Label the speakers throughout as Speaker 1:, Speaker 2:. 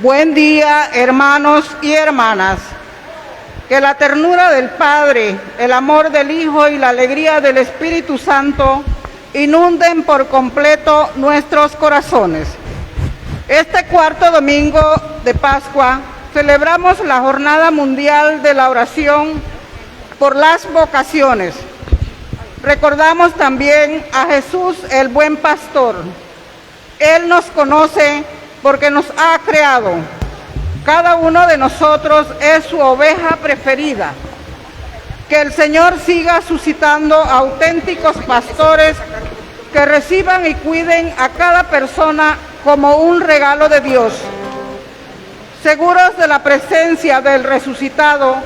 Speaker 1: Buen día, hermanos y hermanas. Que la ternura del Padre, el amor del Hijo y la alegría del Espíritu Santo inunden por completo nuestros corazones. Este cuarto domingo de Pascua celebramos la Jornada Mundial de la Oración por las Vocaciones. Recordamos también a Jesús, el buen pastor. Él nos conoce porque nos ha creado. Cada uno de nosotros es su oveja preferida. Que el Señor siga suscitando auténticos pastores que reciban y cuiden a cada persona como un regalo de Dios. Seguros de la presencia del resucitado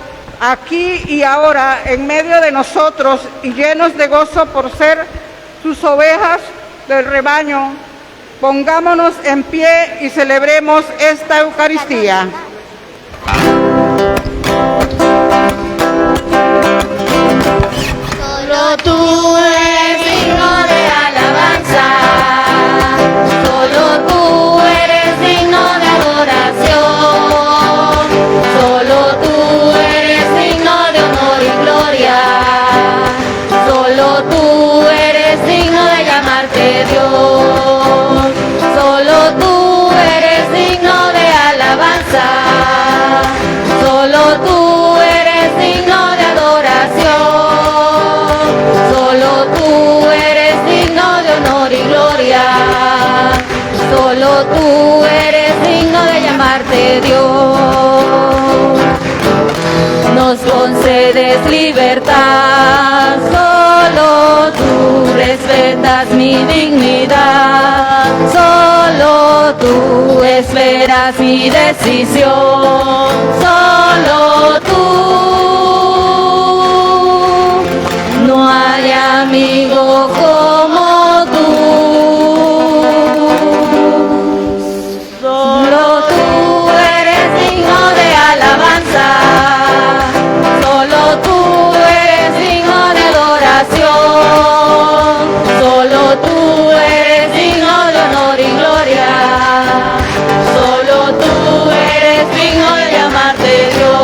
Speaker 1: aquí y ahora en medio de nosotros y llenos de gozo por ser sus ovejas del rebaño, pongámonos en pie y celebremos esta Eucaristía.
Speaker 2: Solo tú eres digno de alabanza, solo tú eres digno de adoración, solo tú eres digno de honor y gloria, solo tú eres digno de llamarte Dios, solo tú eres digno de alabanza, solo tú eres digno de adoración, solo tú eres digno de honor y gloria, solo tú eres digno de llamarte Dios. Nos concedes libertad, solo tú respetas mi dignidad, solo tú esperas mi decisión, solo tú. No hay amigo como tú, solo tú eres digno de alabanza, solo tú eres digno de adoración, solo tú eres digno de honor y gloria, solo tú eres digno de llamarte Dios.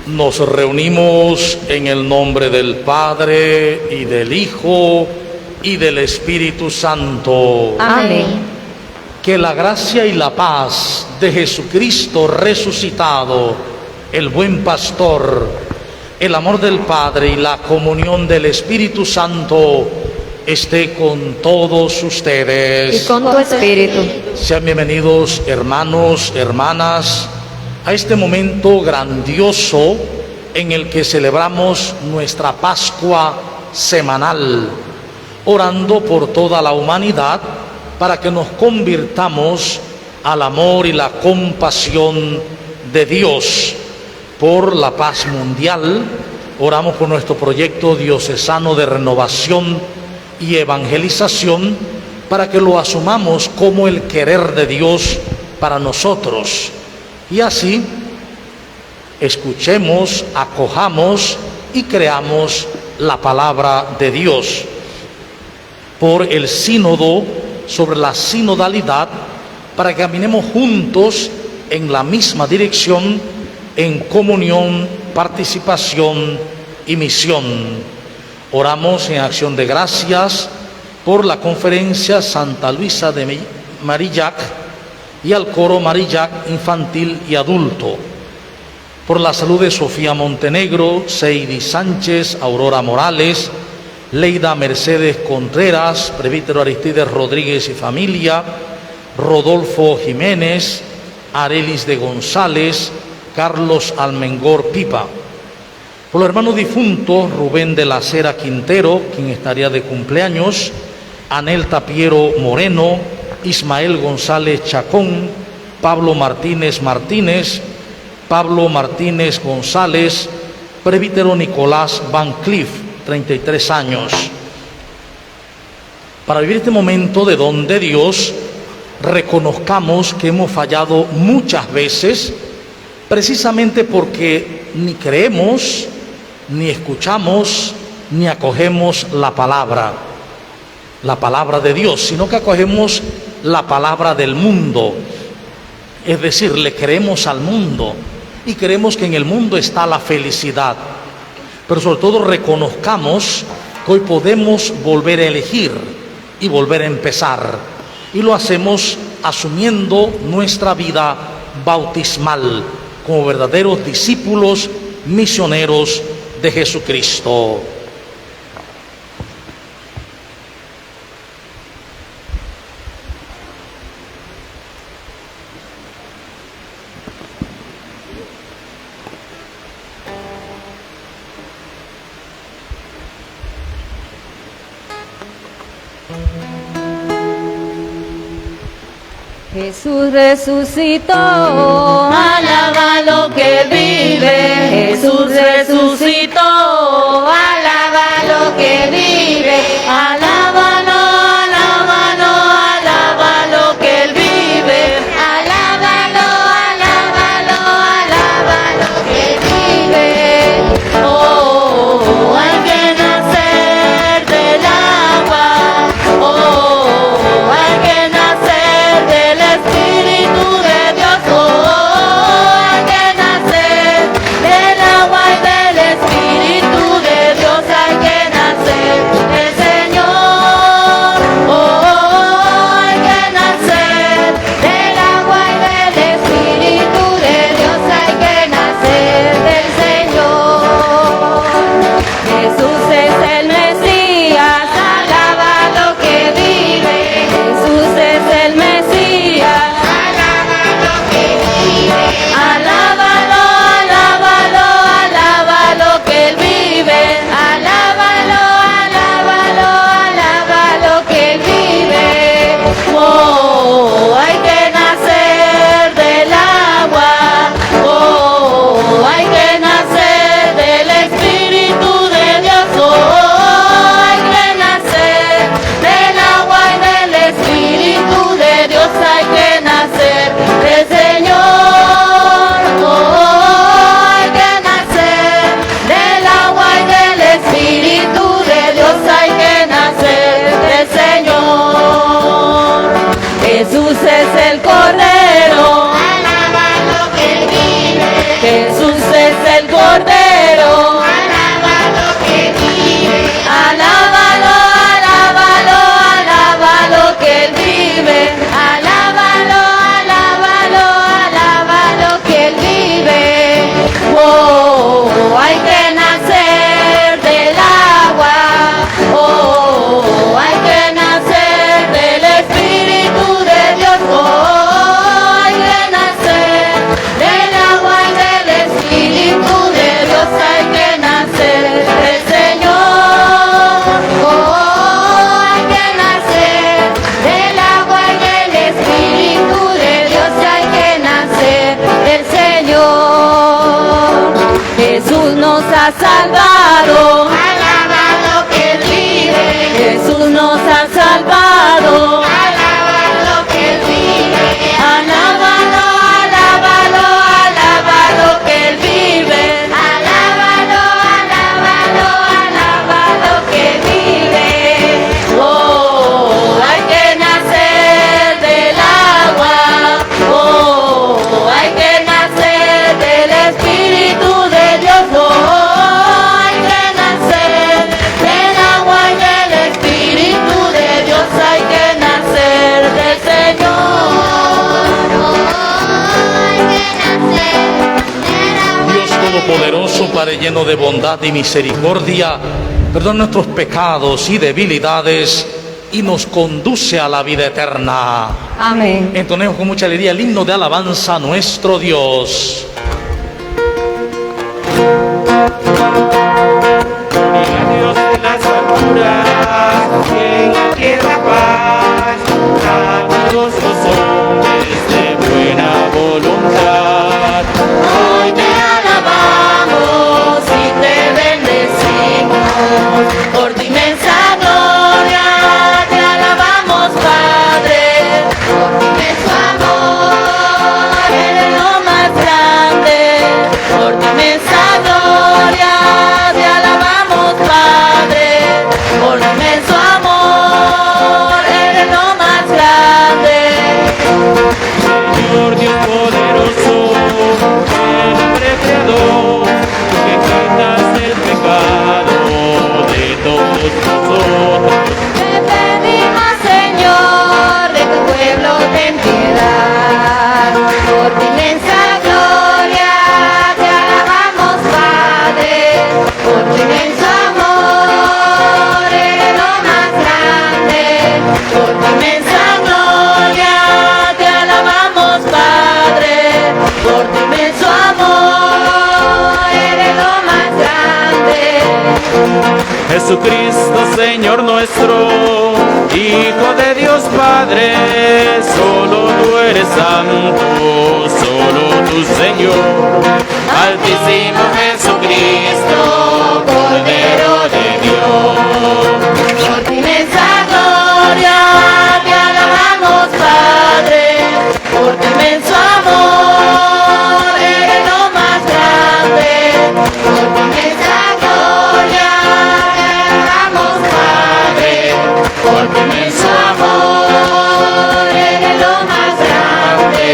Speaker 3: Nos reunimos en el nombre del Padre, y del Hijo, y del Espíritu Santo.
Speaker 2: Amén.
Speaker 3: Que la gracia y la paz de Jesucristo resucitado, el buen pastor, el amor del Padre y la comunión del Espíritu Santo esté con todos ustedes.
Speaker 2: Y con tu espíritu.
Speaker 3: Sean bienvenidos, hermanos, hermanas, a este momento grandioso en el que celebramos nuestra Pascua semanal, orando por toda la humanidad para que nos convirtamos al amor y la compasión de Dios. Por la paz mundial, oramos por nuestro proyecto diocesano de renovación y evangelización, para que lo asumamos como el querer de Dios para nosotros. Y así escuchemos, acojamos y creamos la palabra de Dios. Por el sínodo sobre la sinodalidad, para que caminemos juntos en la misma dirección, en comunión, participación y misión. Oramos en acción de gracias por la conferencia Santa Luisa de Marillac y al coro Marillac infantil y adulto. Por la salud de Sofía Montenegro, Seidi Sánchez, Aurora Morales, Leida Mercedes Contreras, presbítero Aristides Rodríguez y familia, Rodolfo Jiménez, Arelis de González, Carlos Almengor Pipa. Por los hermanos difuntos, Rubén de la Cera Quintero, quien estaría de cumpleaños, Anel Tapiero Moreno, Ismael González Chacón, Pablo Martínez Martínez, Pablo Martínez González, presbítero Nicolás Van Cliff, 33 años. Para vivir este momento de don de Dios, reconozcamos que hemos fallado muchas veces, precisamente porque ni creemos, ni escuchamos, ni acogemos la palabra de Dios, sino que acogemos la palabra del mundo. Es decir, le creemos al mundo y creemos que en el mundo está la felicidad. Pero sobre todo reconozcamos que hoy podemos volver a elegir y volver a empezar. Y lo hacemos asumiendo nuestra vida bautismal como verdaderos discípulos misioneros de Jesucristo.
Speaker 2: Jesús resucitó, alaba lo que vive. Jesús resucitó, alaba lo que vive. Alábalo, alábalo, alaba lo que él vive. Alábalo, alábalo, alaba lo que él vive. Oh, hay que nacer del agua. Oh, hay que nacer del Espíritu de Dios. Oh, hay que nacer del agua y del Espíritu de Dios. Hay que nacer del Señor. Oh, hay que nacer del agua y del Espíritu de Dios. Hay que nacer del Señor. Jesús es el Mesías, alaba lo que vive. Jesús es el Mesías, alaba lo que vive. Alábalo, alábalo, alaba lo que él vive. Alábalo, alábalo, alaba lo que él vive. Oh, hay que nacer del agua. Oh, hay que nacer del Espíritu de Dios. Oh, hay que nacer del agua y del Espíritu de Dios. Hay que nacer del Señor. Oh, hay que nacer del agua y del Espíritu de Dios. Hay que nacer del Señor. Jesús es el Cordero, alaba lo que él vive. Jesús es el Cordero, alaba lo que vive. Alábalo, alábalo, alaba lo que él vive. Alábalo, alábalo, alaba lo que él vive. Oh, hay que nacer del agua. Oh, hay que nacer del Espíritu de Dios. Oh, hay que nacer del agua y del Espíritu de Dios. Hay que nacer del Señor. Oh, hay que nacer del agua y del Espíritu de Dios. Hay que nacer del Señor. Jesús nos ha salvado, alaba lo que él vive. Jesús nos ha salvado, alaba lo que él vive. Alábalo, alábalo, alaba lo que él vive. Alábalo, alábalo, alaba lo que él vive. Oh, hay que nacer del agua. Oh, hay que nacer del Espíritu de Dios. Oh, hay que nacer del agua y del Espíritu de Dios. Hay que nacer del Señor. Oh, hay que nacer del agua.
Speaker 3: Dios Todopoderoso, Padre lleno de bondad y misericordia, perdona nuestros pecados y debilidades y nos conduce a la vida eterna.
Speaker 2: Amén.
Speaker 3: Entonemos con mucha alegría el himno de alabanza a nuestro Dios.
Speaker 4: Viva Dios en las alturas y en la tierra paz a todos los hombres de buena voluntad.
Speaker 2: Hoy te alabamos y te bendecimos por tu inmensa gloria. Te alabamos, Padre, por tu inmenso amor. Eres lo más grande, por tu inmensa gloria. Te alabamos, Padre, por tu inmenso amor. Eres lo más grande.
Speaker 4: Señor nuestro, Hijo de Dios Padre, solo tú eres santo, solo tú Señor, Altísimo Jesucristo, Cordero de Dios.
Speaker 2: Por tu inmensa gloria te alabamos, Padre, por tu inmenso amor eres lo más grande. Por tu inmensa gloria te alabamos, Padre, por tu inmenso amor eres lo más grande.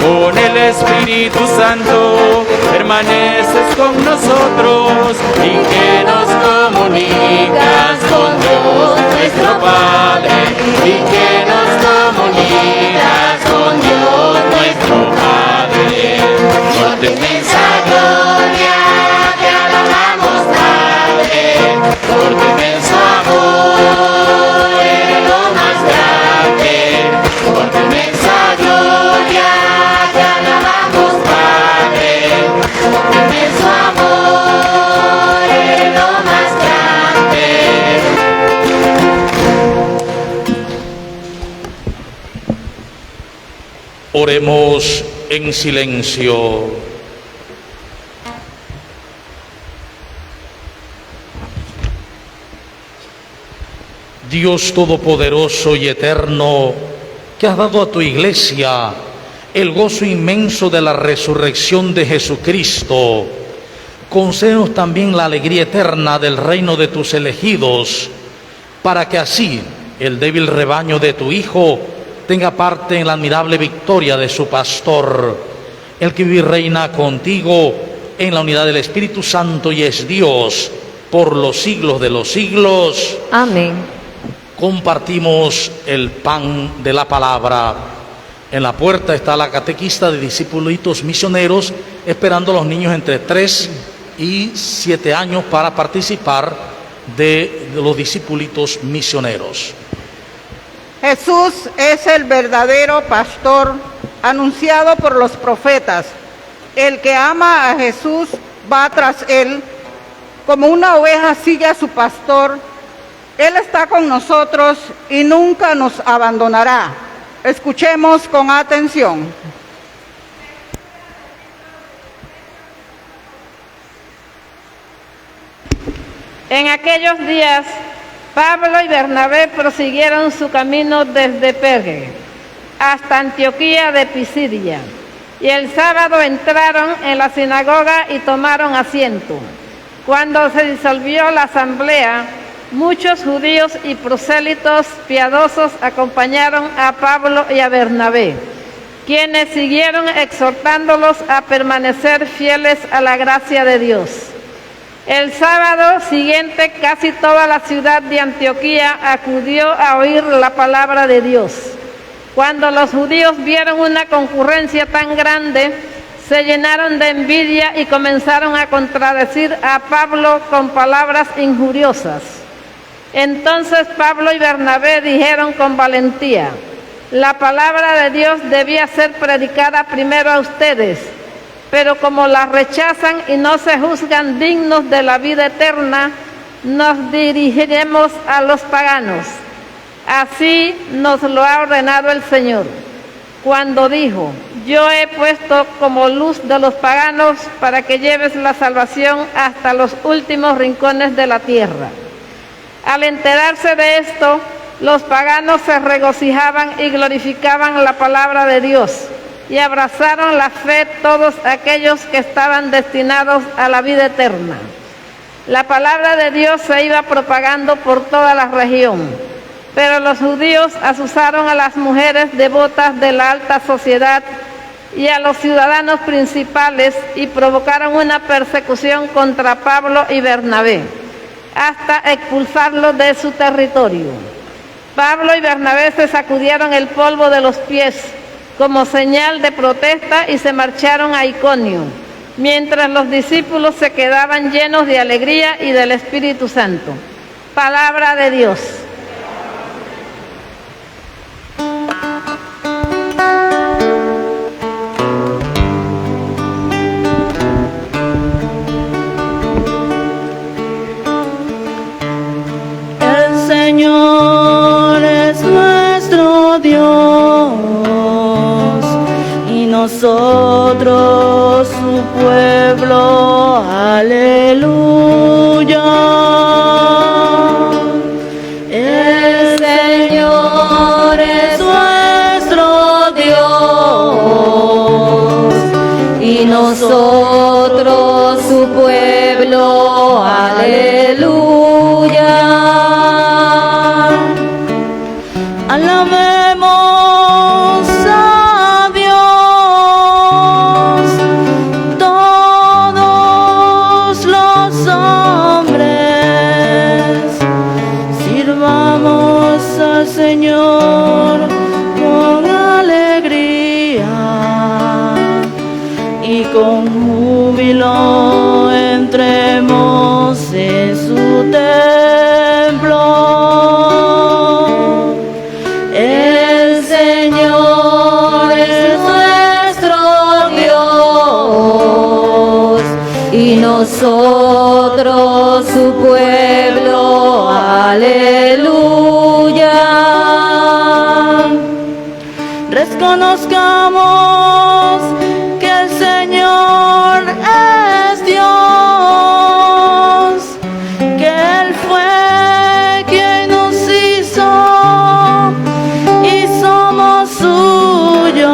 Speaker 4: Con el Espíritu Santo permaneces con nosotros y que nos comunicas con Dios nuestro Padre, y que nos comunicas con Dios nuestro Padre.
Speaker 2: Por tu inmensa gloria te alabamos, Padre, por tu inmenso amor eres lo más grande. Por tu inmensa gloria te alabamos, Padre, por tu inmenso amor eres lo más grande.
Speaker 3: Oremos en silencio. Dios Todopoderoso y Eterno, que has dado a tu Iglesia el gozo inmenso de la resurrección de Jesucristo, concédenos también la alegría eterna del reino de tus elegidos, para que así el débil rebaño de tu Hijo tenga parte en la admirable victoria de su pastor, el que vive y reina contigo en la unidad del Espíritu Santo y es Dios por los siglos de los siglos.
Speaker 2: Amén.
Speaker 3: Compartimos el pan de la palabra. En la puerta está la catequista de discípulos misioneros, esperando a los niños entre 3 y 7 años para participar de los discípulos misioneros.
Speaker 1: Jesús es el verdadero pastor anunciado por los profetas. El que ama a Jesús va tras él, como una oveja sigue a su pastor. Él está con nosotros y nunca nos abandonará. Escuchemos con atención.
Speaker 5: En aquellos días, Pablo y Bernabé prosiguieron su camino desde Perge hasta Antioquía de Pisidia, y el sábado entraron en la sinagoga y tomaron asiento. Cuando se disolvió la asamblea, muchos judíos y prosélitos piadosos acompañaron a Pablo y a Bernabé, quienes siguieron exhortándolos a permanecer fieles a la gracia de Dios. El sábado siguiente, casi toda la ciudad de Antioquía acudió a oír la palabra de Dios. Cuando los judíos vieron una concurrencia tan grande, se llenaron de envidia y comenzaron a contradecir a Pablo con palabras injuriosas. Entonces Pablo y Bernabé dijeron con valentía: la palabra de Dios debía ser predicada primero a ustedes, pero como la rechazan y no se juzgan dignos de la vida eterna, nos dirigiremos a los paganos. Así nos lo ha ordenado el Señor, cuando dijo: yo he puesto como luz de los paganos para que lleves la salvación hasta los últimos rincones de la tierra. Al enterarse de esto, los paganos se regocijaban y glorificaban la palabra de Dios, y abrazaron la fe todos aquellos que estaban destinados a la vida eterna. La palabra de Dios se iba propagando por toda la región, pero los judíos asusaron a las mujeres devotas de la alta sociedad y a los ciudadanos principales y provocaron una persecución contra Pablo y Bernabé, hasta expulsarlos de su territorio. Pablo y Bernabé se sacudieron el polvo de los pies como señal de protesta y se marcharon a Iconio, mientras los discípulos se quedaban llenos de alegría y del Espíritu Santo. Palabra de Dios.
Speaker 6: nosotros su pueblo. Aleluya. El Señor es nuestro Dios y nosotros su pueblo. Aleluya. Alabemos a Dios todos los hombres, sirvamos al Señor con alegría y con júbilo entremos en su templo. El Señor es nuestro Dios y nosotros su pueblo. Aleluya. Reconozcamos que el Señor es Dios, que Él fue quien nos hizo y somos suyos,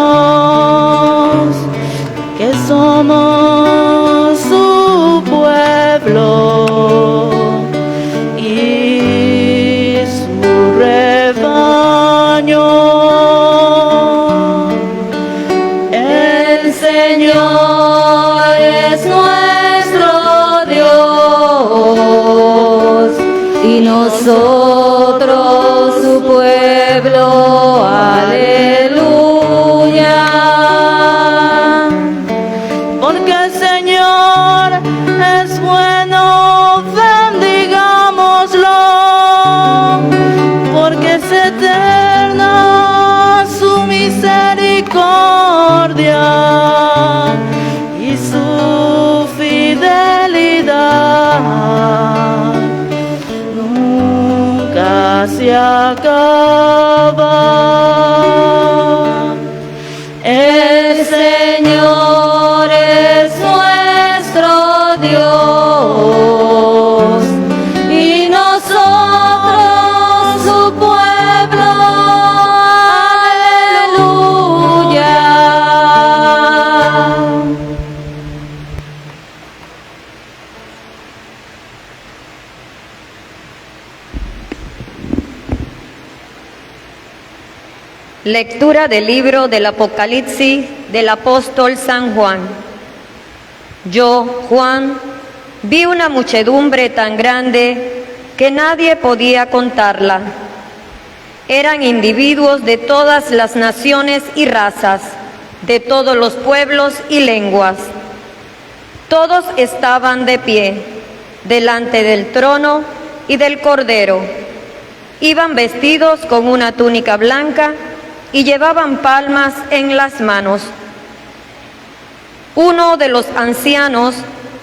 Speaker 6: que somos su pueblo y su rebaño. El Señor es nuestro Dios y nosotros su pueblo. Aleluya. Porque el Señor es bueno, bendigámoslo, porque es eterna su misericordia y su fidelidad nunca se acaba. El Señor es nuestro Dios y nosotros su pueblo. Aleluya.
Speaker 7: Lectura del libro del Apocalipsis del apóstol San Juan. Yo, Juan, vi una muchedumbre tan grande que nadie podía contarla. Eran individuos de todas las naciones y razas, de todos los pueblos y lenguas. Todos estaban de pie, delante del trono y del Cordero. Iban vestidos con una túnica blanca y llevaban palmas en las manos. Uno de los ancianos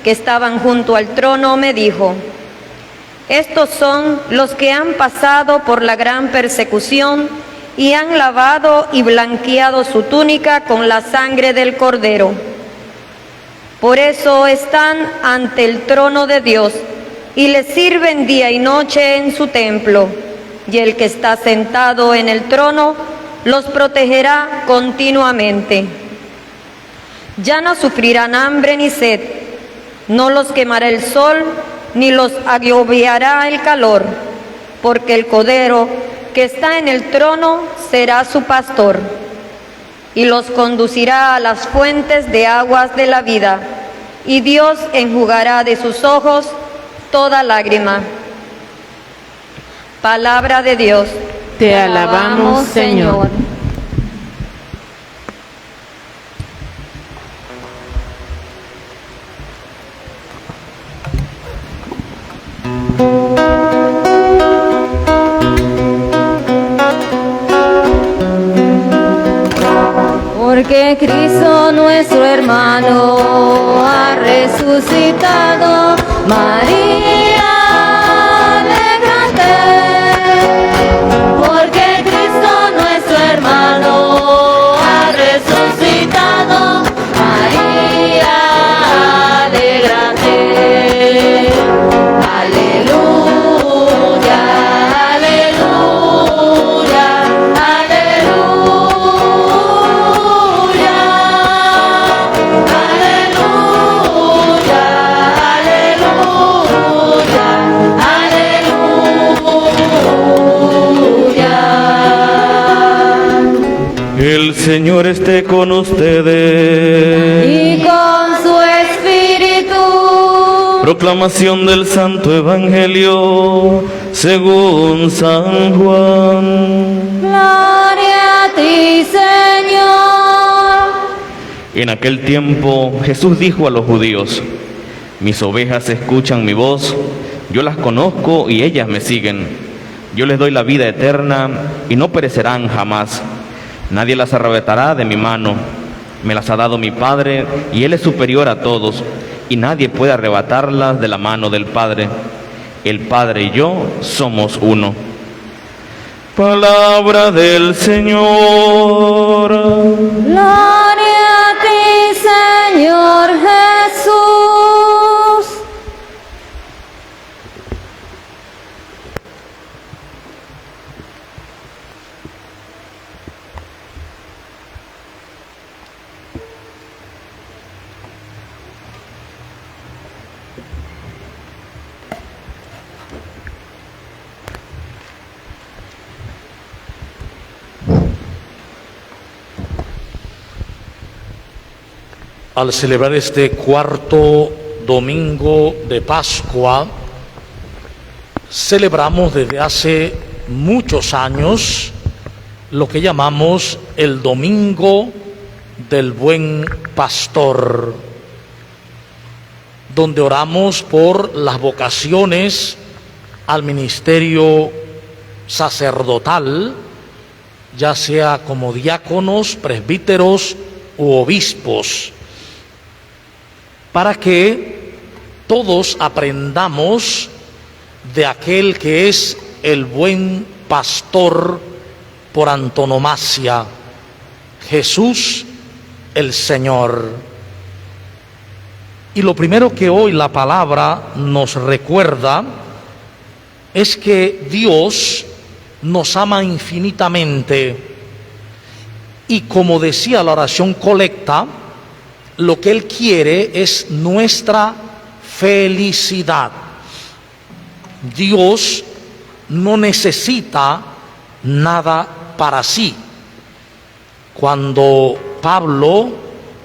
Speaker 7: que estaban junto al trono me dijo: estos son los que han pasado por la gran persecución y han lavado y blanqueado su túnica con la sangre del Cordero. Por eso están ante el trono de Dios y le sirven día y noche en su templo, y el que está sentado en el trono los protegerá continuamente. Ya no sufrirán hambre ni sed, no los quemará el sol, ni los agobiará el calor, porque el Cordero que está en el trono será su pastor, y los conducirá a las fuentes de aguas de la vida, y Dios enjugará de sus ojos toda lágrima. Palabra de Dios.
Speaker 8: Te alabamos, Señor.
Speaker 2: Porque Cristo nuestro hermano ha resucitado. María, alégrate, porque Cristo nuestro hermano ha resucitado.
Speaker 4: Señor esté con ustedes.
Speaker 6: Y con su espíritu.
Speaker 4: Proclamación del Santo Evangelio según San Juan.
Speaker 6: Gloria a ti, Señor.
Speaker 4: En aquel tiempo Jesús dijo a los judíos: mis ovejas escuchan mi voz, yo las conozco y ellas me siguen. Yo les doy la vida eterna y no perecerán jamás. Nadie las arrebatará de mi mano. Me las ha dado mi Padre y Él es superior a todos, y nadie puede arrebatarlas de la mano del Padre. El Padre y yo somos uno. Palabra del Señor.
Speaker 6: Gloria a ti, Señor Jesús.
Speaker 3: Al celebrar este cuarto domingo de Pascua, celebramos desde hace muchos años lo que llamamos el Domingo del Buen Pastor, donde oramos por las vocaciones al ministerio sacerdotal, ya sea como diáconos, presbíteros u obispos, para que todos aprendamos de aquel que es el buen pastor por antonomasia, Jesús el Señor. Y lo primero que hoy la palabra nos recuerda es que Dios nos ama infinitamente, y como decía la oración colecta, lo que Él quiere es nuestra felicidad. Dios no necesita nada para sí. Cuando Pablo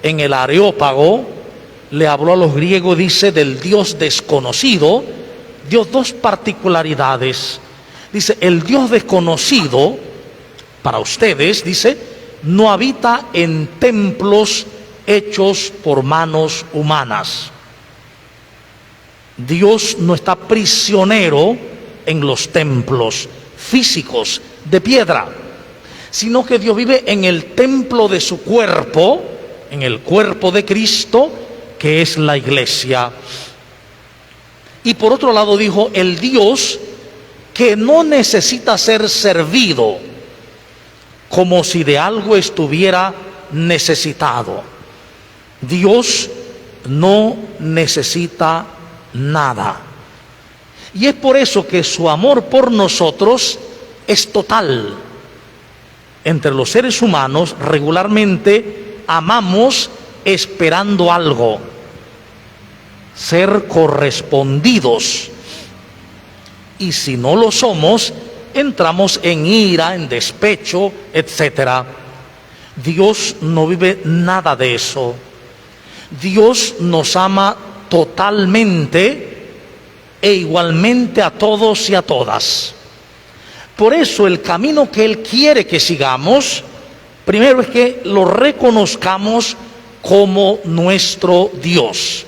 Speaker 3: en el Areópago le habló a los griegos, dice, del Dios desconocido, dio dos particularidades. Dice, el Dios desconocido, para ustedes, dice, no habita en templos hechos por manos humanas. Dios no está prisionero en los templos físicos de piedra, sino que Dios vive en el templo de su cuerpo, en el cuerpo de Cristo, que es la iglesia. Y por otro lado dijo, el Dios que no necesita ser servido, como si de algo estuviera necesitado. Dios no necesita nada. Y es por eso que su amor por nosotros es total. Entre los seres humanos regularmente amamos esperando algo, ser correspondidos. Y si no lo somos, entramos en ira, en despecho, etc. Dios no vive nada de eso. Dios nos ama totalmente e igualmente a todos y a todas. Por eso el camino que Él quiere que sigamos, primero es que lo reconozcamos como nuestro Dios,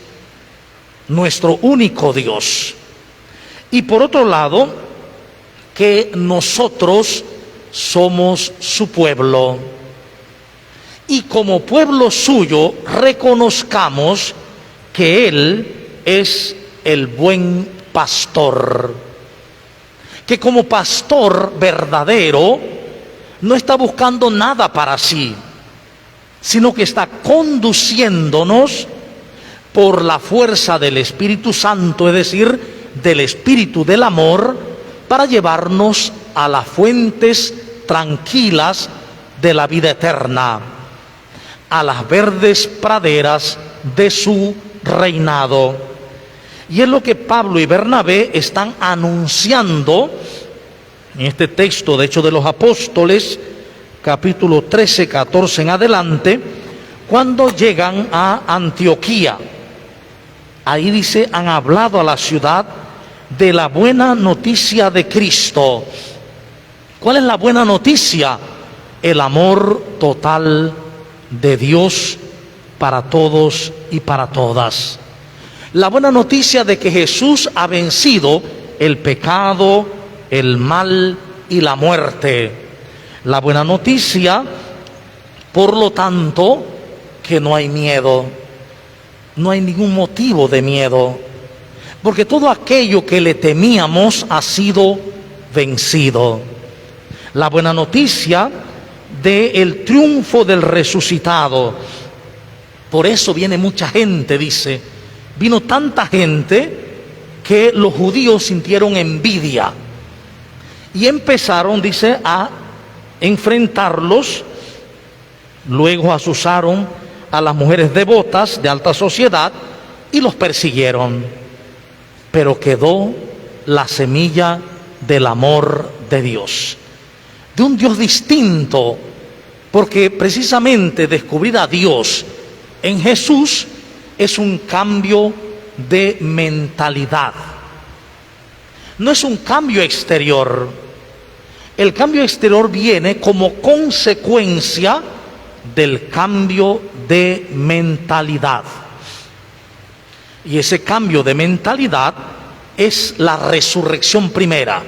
Speaker 3: nuestro único Dios. Y por otro lado, que nosotros somos su pueblo. Y como pueblo suyo reconozcamos que Él es el buen pastor, que como pastor verdadero no está buscando nada para sí, sino que está conduciéndonos por la fuerza del Espíritu Santo, es decir, del Espíritu del amor, para llevarnos a las fuentes tranquilas de la vida eterna, a las verdes praderas de su reinado. Y es lo que Pablo y Bernabé están anunciando en este texto de Hechos de los Apóstoles, capítulo 13, 14 en adelante, cuando llegan a Antioquía. Ahí dice, han hablado a la ciudad de la buena noticia de Cristo. ¿Cuál es la buena noticia? El amor total de Dios para todos y para todas. La buena noticia de que Jesús ha vencido el pecado, el mal y la muerte. La buena noticia, por lo tanto, que no hay miedo. No hay ningún motivo de miedo, porque todo aquello que le temíamos ha sido vencido. La buena noticia del triunfo del resucitado. Por eso viene mucha gente, dice. Vino tanta gente que los judíos sintieron envidia y empezaron, dice, a enfrentarlos. Luego asusaron a las mujeres devotas de alta sociedad y los persiguieron. Pero quedó la semilla del amor de Dios, de un Dios distinto, porque precisamente descubrir a Dios en Jesús es un cambio de mentalidad. No es un cambio exterior. El cambio exterior viene como consecuencia del cambio de mentalidad. Y ese cambio de mentalidad es la resurrección primera.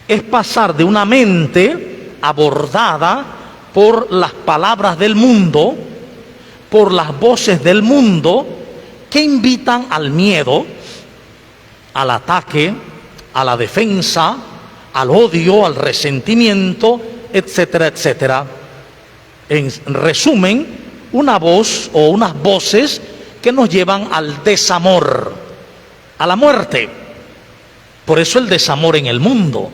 Speaker 3: Es pasar de una mente abordada por las palabras del mundo, por las voces del mundo que invitan al miedo, al ataque, a la defensa, al odio, al resentimiento, etcétera, etcétera. En resumen, una voz o unas voces que nos llevan al desamor, a la muerte. Por eso el desamor en el mundo.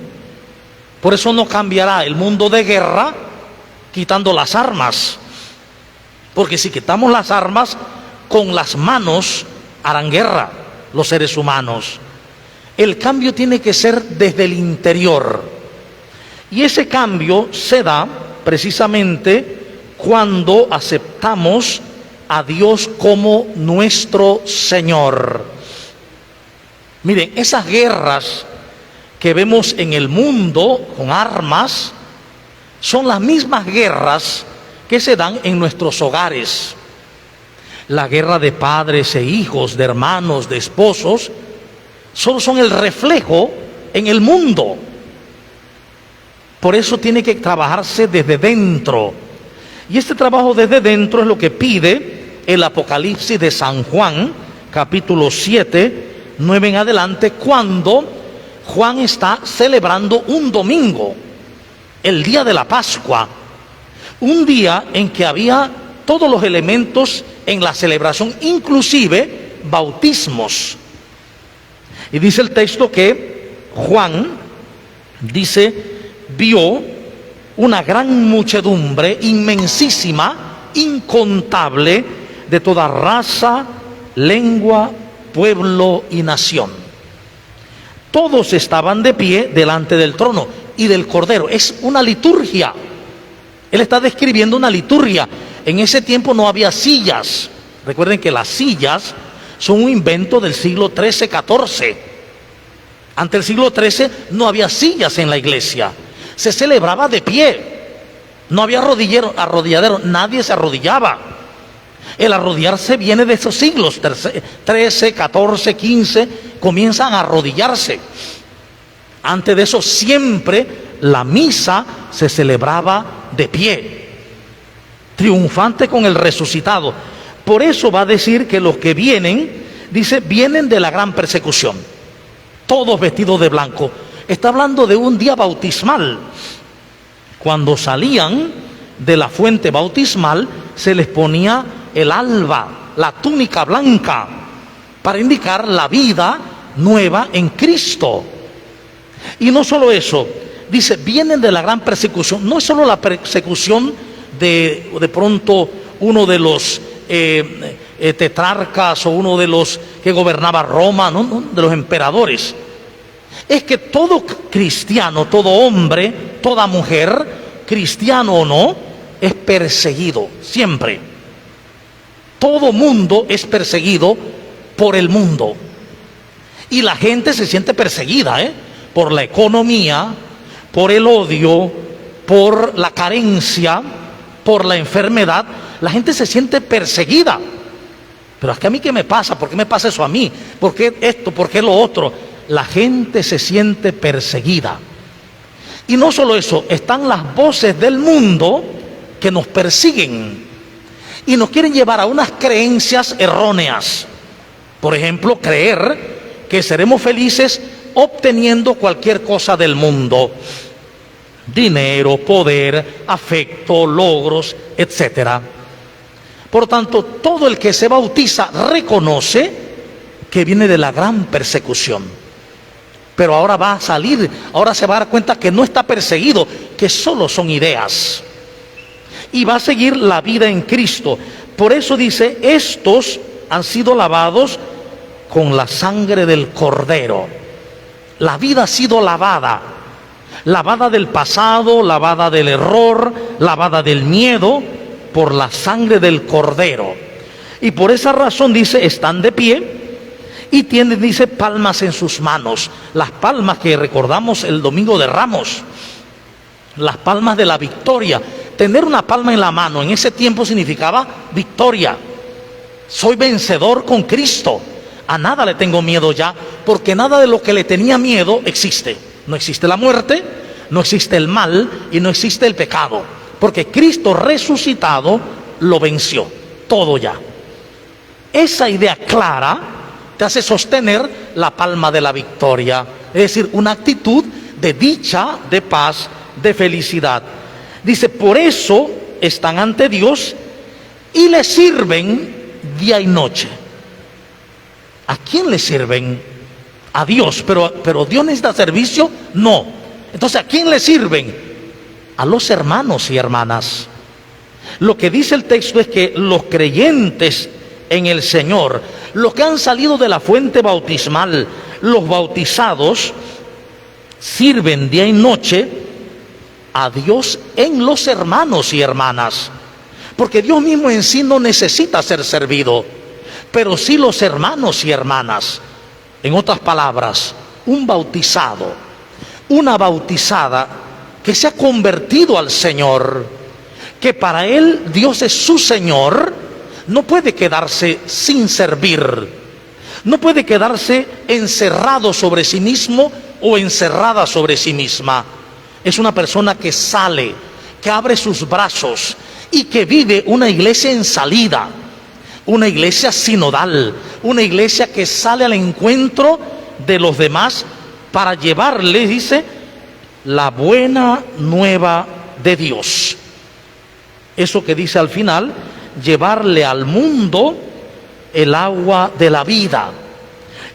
Speaker 3: Por eso no cambiará el mundo de guerra quitando las armas. Porque si quitamos las armas, con las manos harán guerra los seres humanos. El cambio tiene que ser desde el interior. Y ese cambio se da precisamente cuando aceptamos a Dios como nuestro Señor. Miren, esas guerras que vemos en el mundo con armas son las mismas guerras que se dan en nuestros hogares. La guerra de padres e hijos, de hermanos, de esposos, solo son el reflejo en el mundo. Por eso tiene que trabajarse desde dentro. Y este trabajo desde dentro es lo que pide el Apocalipsis de San Juan, capítulo 7, 9 en adelante, cuando Juan está celebrando un domingo, el día de la Pascua, un día en que había todos los elementos en la celebración, inclusive bautismos. Y dice el texto que Juan, dice, vio una gran muchedumbre, inmensísima, incontable, de toda raza, lengua, pueblo y nación. Todos estaban de pie delante del trono y del Cordero. Es una liturgia. Él está describiendo una liturgia. En ese tiempo no había sillas. Recuerden que las sillas son un invento del siglo XIII, XIV. Ante el siglo XIII no había sillas en la iglesia. Se celebraba de pie. No había arrodilladero, nadie se arrodillaba. El arrodillarse viene de esos siglos, 13, 14, 15, comienzan a arrodillarse. Antes de eso siempre la misa se celebraba de pie, triunfante con el resucitado. Por eso va a decir que los que vienen, dice, vienen de la gran persecución, todos vestidos de blanco. Está hablando de un día bautismal. Cuando salían de la fuente bautismal, se les ponía el alba, la túnica blanca, para indicar la vida nueva en Cristo. Y no solo eso, dice, vienen de la gran persecución. No es solo la persecución de pronto uno de los tetrarcas o uno de los que gobernaba Roma, no, de los emperadores. Es que todo cristiano, todo hombre, toda mujer cristiano o no, es perseguido, siempre. Todo mundo es perseguido por el mundo. Y la gente se siente perseguida, por la economía, por el odio, por la carencia, por la enfermedad. La gente se siente perseguida. Pero es que a mí, ¿qué me pasa? ¿Por qué me pasa eso a mí? ¿Por qué esto? ¿Por qué lo otro? La gente se siente perseguida. Y no solo eso, están las voces del mundo que nos persiguen y nos quieren llevar a unas creencias erróneas. Por ejemplo, creer que seremos felices obteniendo cualquier cosa del mundo: dinero, poder, afecto, logros, etc. Por tanto, todo el que se bautiza reconoce que viene de la gran persecución. Pero ahora va a salir, ahora se va a dar cuenta que no está perseguido, que solo son ideas. Y va a seguir la vida en Cristo. Por eso dice, estos han sido lavados con la sangre del Cordero. La vida ha sido lavada. Lavada del pasado, lavada del error, lavada del miedo, por la sangre del Cordero. Y por esa razón dice, están de pie y tienen, dice, palmas en sus manos. Las palmas que recordamos el Domingo de Ramos, las palmas de la victoria. Tener una palma en la mano en ese tiempo significaba victoria. Soy vencedor con Cristo. A nada le tengo miedo ya, porque nada de lo que le tenía miedo existe. No existe la muerte, no existe el mal y no existe el pecado, porque Cristo resucitado lo venció, todo ya. Esa idea clara te hace sostener la palma de la victoria, es decir, una actitud de dicha, de paz, de felicidad. Dice, por eso están ante Dios y le sirven día y noche. ¿A quién le sirven? A Dios, pero Dios necesita servicio, no. Entonces, ¿a quién le sirven? A los hermanos y hermanas. Lo que dice el texto es que los creyentes en el Señor, los que han salido de la fuente bautismal, los bautizados, sirven día y noche a Dios en los hermanos y hermanas. Porque Dios mismo en sí no necesita ser servido, pero sí los hermanos y hermanas. En otras palabras, un bautizado, una bautizada que se ha convertido al Señor, que para él Dios es su Señor, no puede quedarse sin servir, no puede quedarse encerrado sobre sí mismo o encerrada sobre sí misma. Es una persona que sale, que abre sus brazos y que vive una iglesia en salida, una iglesia sinodal, una iglesia que sale al encuentro de los demás para llevarles, dice, la buena nueva de Dios. Eso que dice al final, llevarle al mundo el agua de la vida,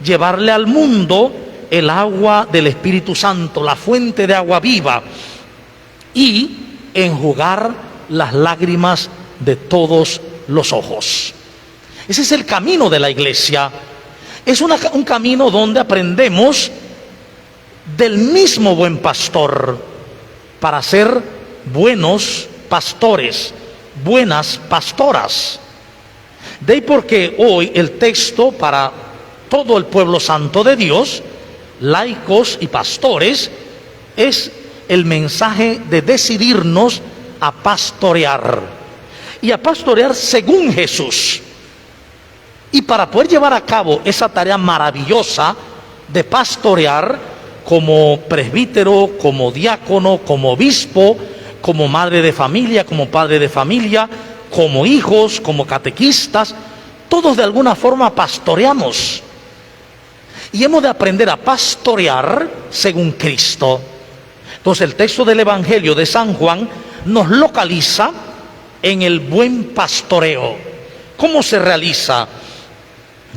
Speaker 3: llevarle al mundo el agua del Espíritu Santo, la fuente de agua viva, y enjugar las lágrimas de todos los ojos. Ese es el camino de la iglesia. Es un camino donde aprendemos del mismo buen pastor para ser buenos pastores, buenas pastoras. De ahí porque hoy el texto para todo el pueblo santo de Dios, laicos y pastores, es el mensaje de decidirnos a pastorear, y a pastorear según Jesús. Y para poder llevar a cabo esa tarea maravillosa de pastorear, como presbítero, como diácono, como obispo, como madre de familia, como padre de familia, como hijos, como catequistas, todos de alguna forma pastoreamos. Y hemos de aprender a pastorear según Cristo. Entonces el texto del Evangelio de San Juan nos localiza en el buen pastoreo. ¿Cómo se realiza?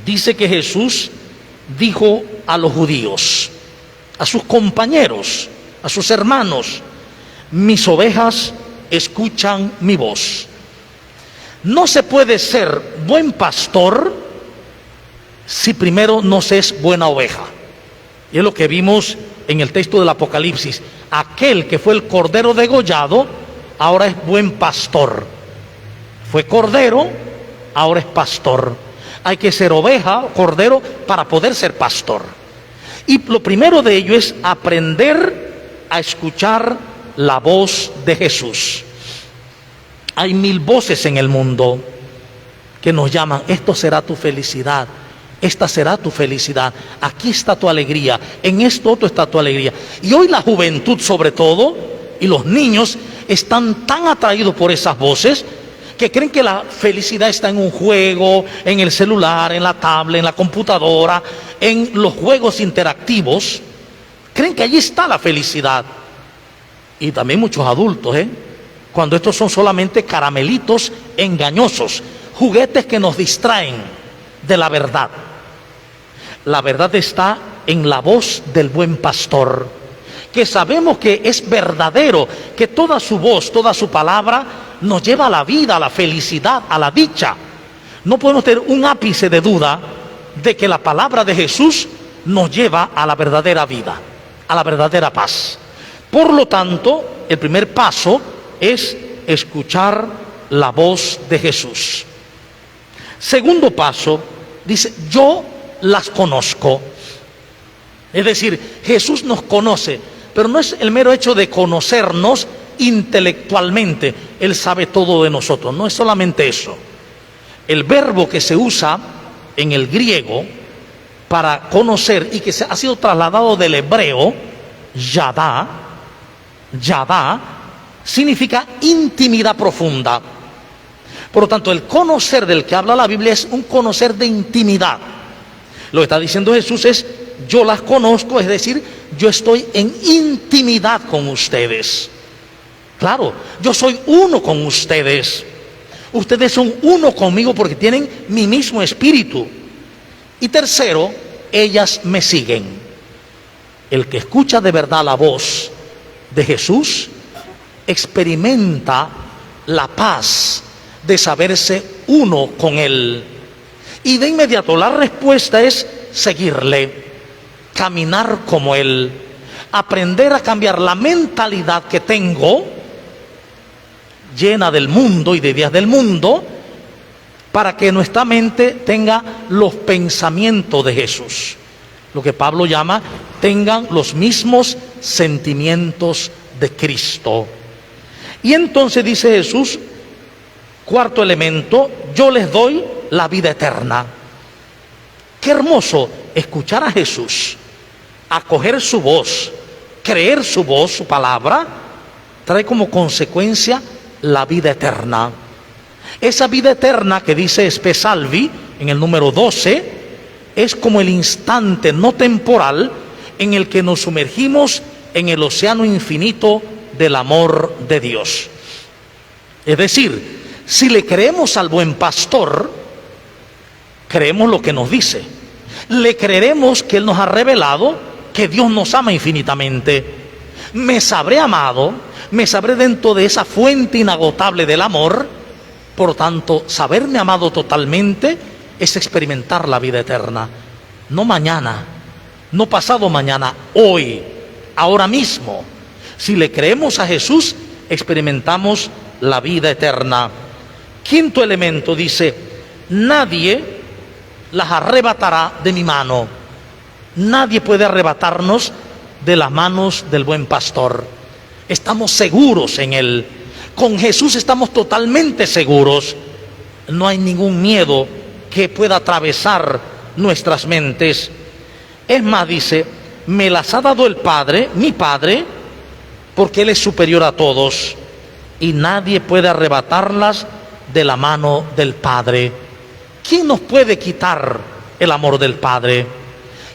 Speaker 3: Dice que Jesús dijo a los judíos, a sus compañeros, a sus hermanos: mis ovejas escuchan mi voz. No se puede ser buen pastor si primero no se es buena oveja. Y es lo que vimos en el texto del Apocalipsis. Aquel que fue el cordero degollado ahora es buen pastor. Fue cordero, ahora es pastor. Hay que ser oveja, cordero, para poder ser pastor. Y lo primero de ello es aprender a escuchar la voz de Jesús. Hay 1000 voces en el mundo que nos llaman: esto será tu felicidad, esta será tu felicidad, aquí está tu alegría, en esto otro está tu alegría. Y hoy la juventud, sobre todo, y los niños están tan atraídos por esas voces que creen que la felicidad está en un juego, en el celular, en la tablet, en la computadora, en los juegos interactivos. Creen que allí está la felicidad. Y también muchos adultos, cuando estos son solamente caramelitos engañosos, juguetes que nos distraen de la verdad. La verdad está en la voz del buen pastor, que sabemos que es verdadero, que toda su voz, toda su palabra nos lleva a la vida, a la felicidad, a la dicha. No podemos tener un ápice de duda de que la palabra de Jesús nos lleva a la verdadera vida, a la verdadera paz. Por lo tanto, el primer paso es escuchar la voz de Jesús. Segundo paso, dice: yo las conozco. Es decir, Jesús nos conoce, pero no es el mero hecho de conocernos intelectualmente. Él sabe todo de nosotros, no es solamente eso. El verbo que se usa en el griego para conocer y que ha sido trasladado del hebreo, yadá, significa intimidad profunda. Por lo tanto, el conocer del que habla la Biblia es un conocer de intimidad. Lo que está diciendo Jesús es: yo las conozco, es decir, yo estoy en intimidad con ustedes. Claro, yo soy uno con ustedes. Ustedes son uno conmigo porque tienen mi mismo espíritu. Y tercero, ellas me siguen. El que escucha de verdad la voz de Jesús experimenta la paz de saberse uno con Él. Y de inmediato la respuesta es seguirle, caminar como Él, aprender a cambiar la mentalidad que tengo, llena del mundo y de ideas del mundo, para que nuestra mente tenga los pensamientos de Jesús. Lo que Pablo llama: tengan los mismos sentimientos de Cristo. Y entonces dice Jesús, cuarto elemento: yo les doy la vida eterna. Qué hermoso escuchar a Jesús, acoger su voz, creer su voz, su palabra, trae como consecuencia la vida eterna. Esa vida eterna que dice Spe Salvi en el número 12 es como el instante no temporal en el que nos sumergimos en el océano infinito del amor de Dios. Es decir, si le creemos al buen pastor, creemos lo que nos dice. Le creeremos que Él nos ha revelado que Dios nos ama infinitamente. Me sabré amado, me sabré dentro de esa fuente inagotable del amor. Por tanto, saberme amado totalmente es experimentar la vida eterna. No mañana, no pasado mañana, hoy, ahora mismo. Si le creemos a Jesús, experimentamos la vida eterna. Quinto elemento dice: nadie las arrebatará de mi mano. Nadie puede arrebatarnos de las manos del buen pastor. Estamos seguros en Él. Con Jesús estamos totalmente seguros. No hay ningún miedo que pueda atravesar nuestras mentes. Es más, dice: me las ha dado el Padre, mi Padre, porque Él es superior a todos, y nadie puede arrebatarlas de la mano del Padre. ¿Quién nos puede quitar el amor del Padre?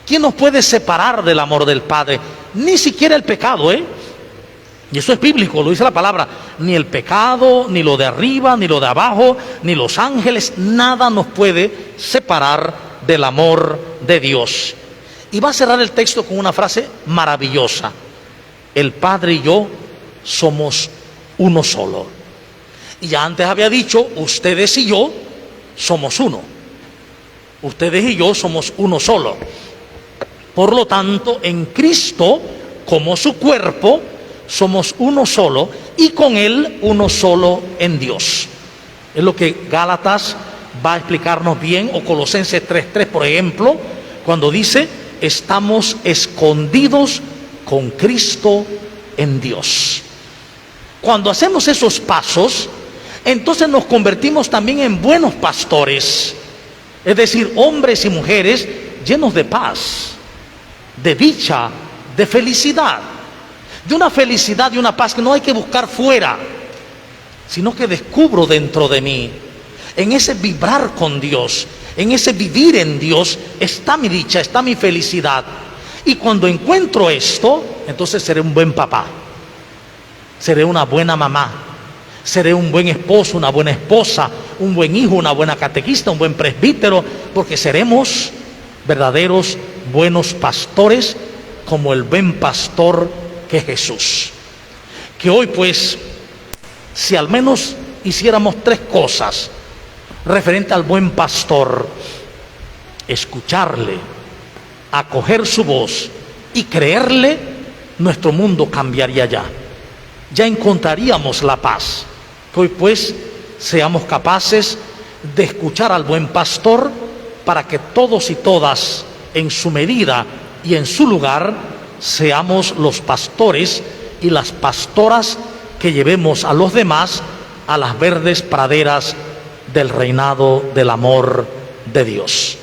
Speaker 3: ¿Quién nos puede separar del amor del Padre? Ni siquiera el pecado, Y eso es bíblico, lo dice la palabra. Ni el pecado, ni lo de arriba, ni lo de abajo, ni los ángeles, nada nos puede separar del amor de Dios. Y va a cerrar el texto con una frase maravillosa: el Padre y yo somos uno solo. Y ya antes había dicho: ustedes y yo somos uno. Ustedes y yo somos uno solo. Por lo tanto, en Cristo, como su cuerpo, somos uno solo, y con Él uno solo en Dios. Es lo que Gálatas va a explicarnos bien, o Colosenses 3:3, por ejemplo, cuando dice, estamos escondidos con Cristo en Dios. Cuando hacemos esos pasos, entonces nos convertimos también en buenos pastores, es decir, hombres y mujeres llenos de paz, de dicha, de felicidad, de una felicidad y una paz que no hay que buscar fuera, sino que descubro dentro de mí. En ese vibrar con Dios, en ese vivir en Dios, está mi dicha, está mi felicidad. Y cuando encuentro esto, entonces seré un buen papá, seré una buena mamá, seré un buen esposo, una buena esposa, un buen hijo, una buena catequista, un buen presbítero, porque seremos verdaderos buenos pastores, como el buen pastor que es Jesús. Que hoy pues, si al menos hiciéramos 3 cosas referente al buen pastor: escucharle, acoger su voz y creerle, nuestro mundo cambiaría ya. Ya encontraríamos la paz. Que hoy pues seamos capaces de escuchar al buen pastor, para que todos y todas, en su medida y en su lugar, seamos los pastores y las pastoras que llevemos a los demás a las verdes praderas del reinado del amor de Dios.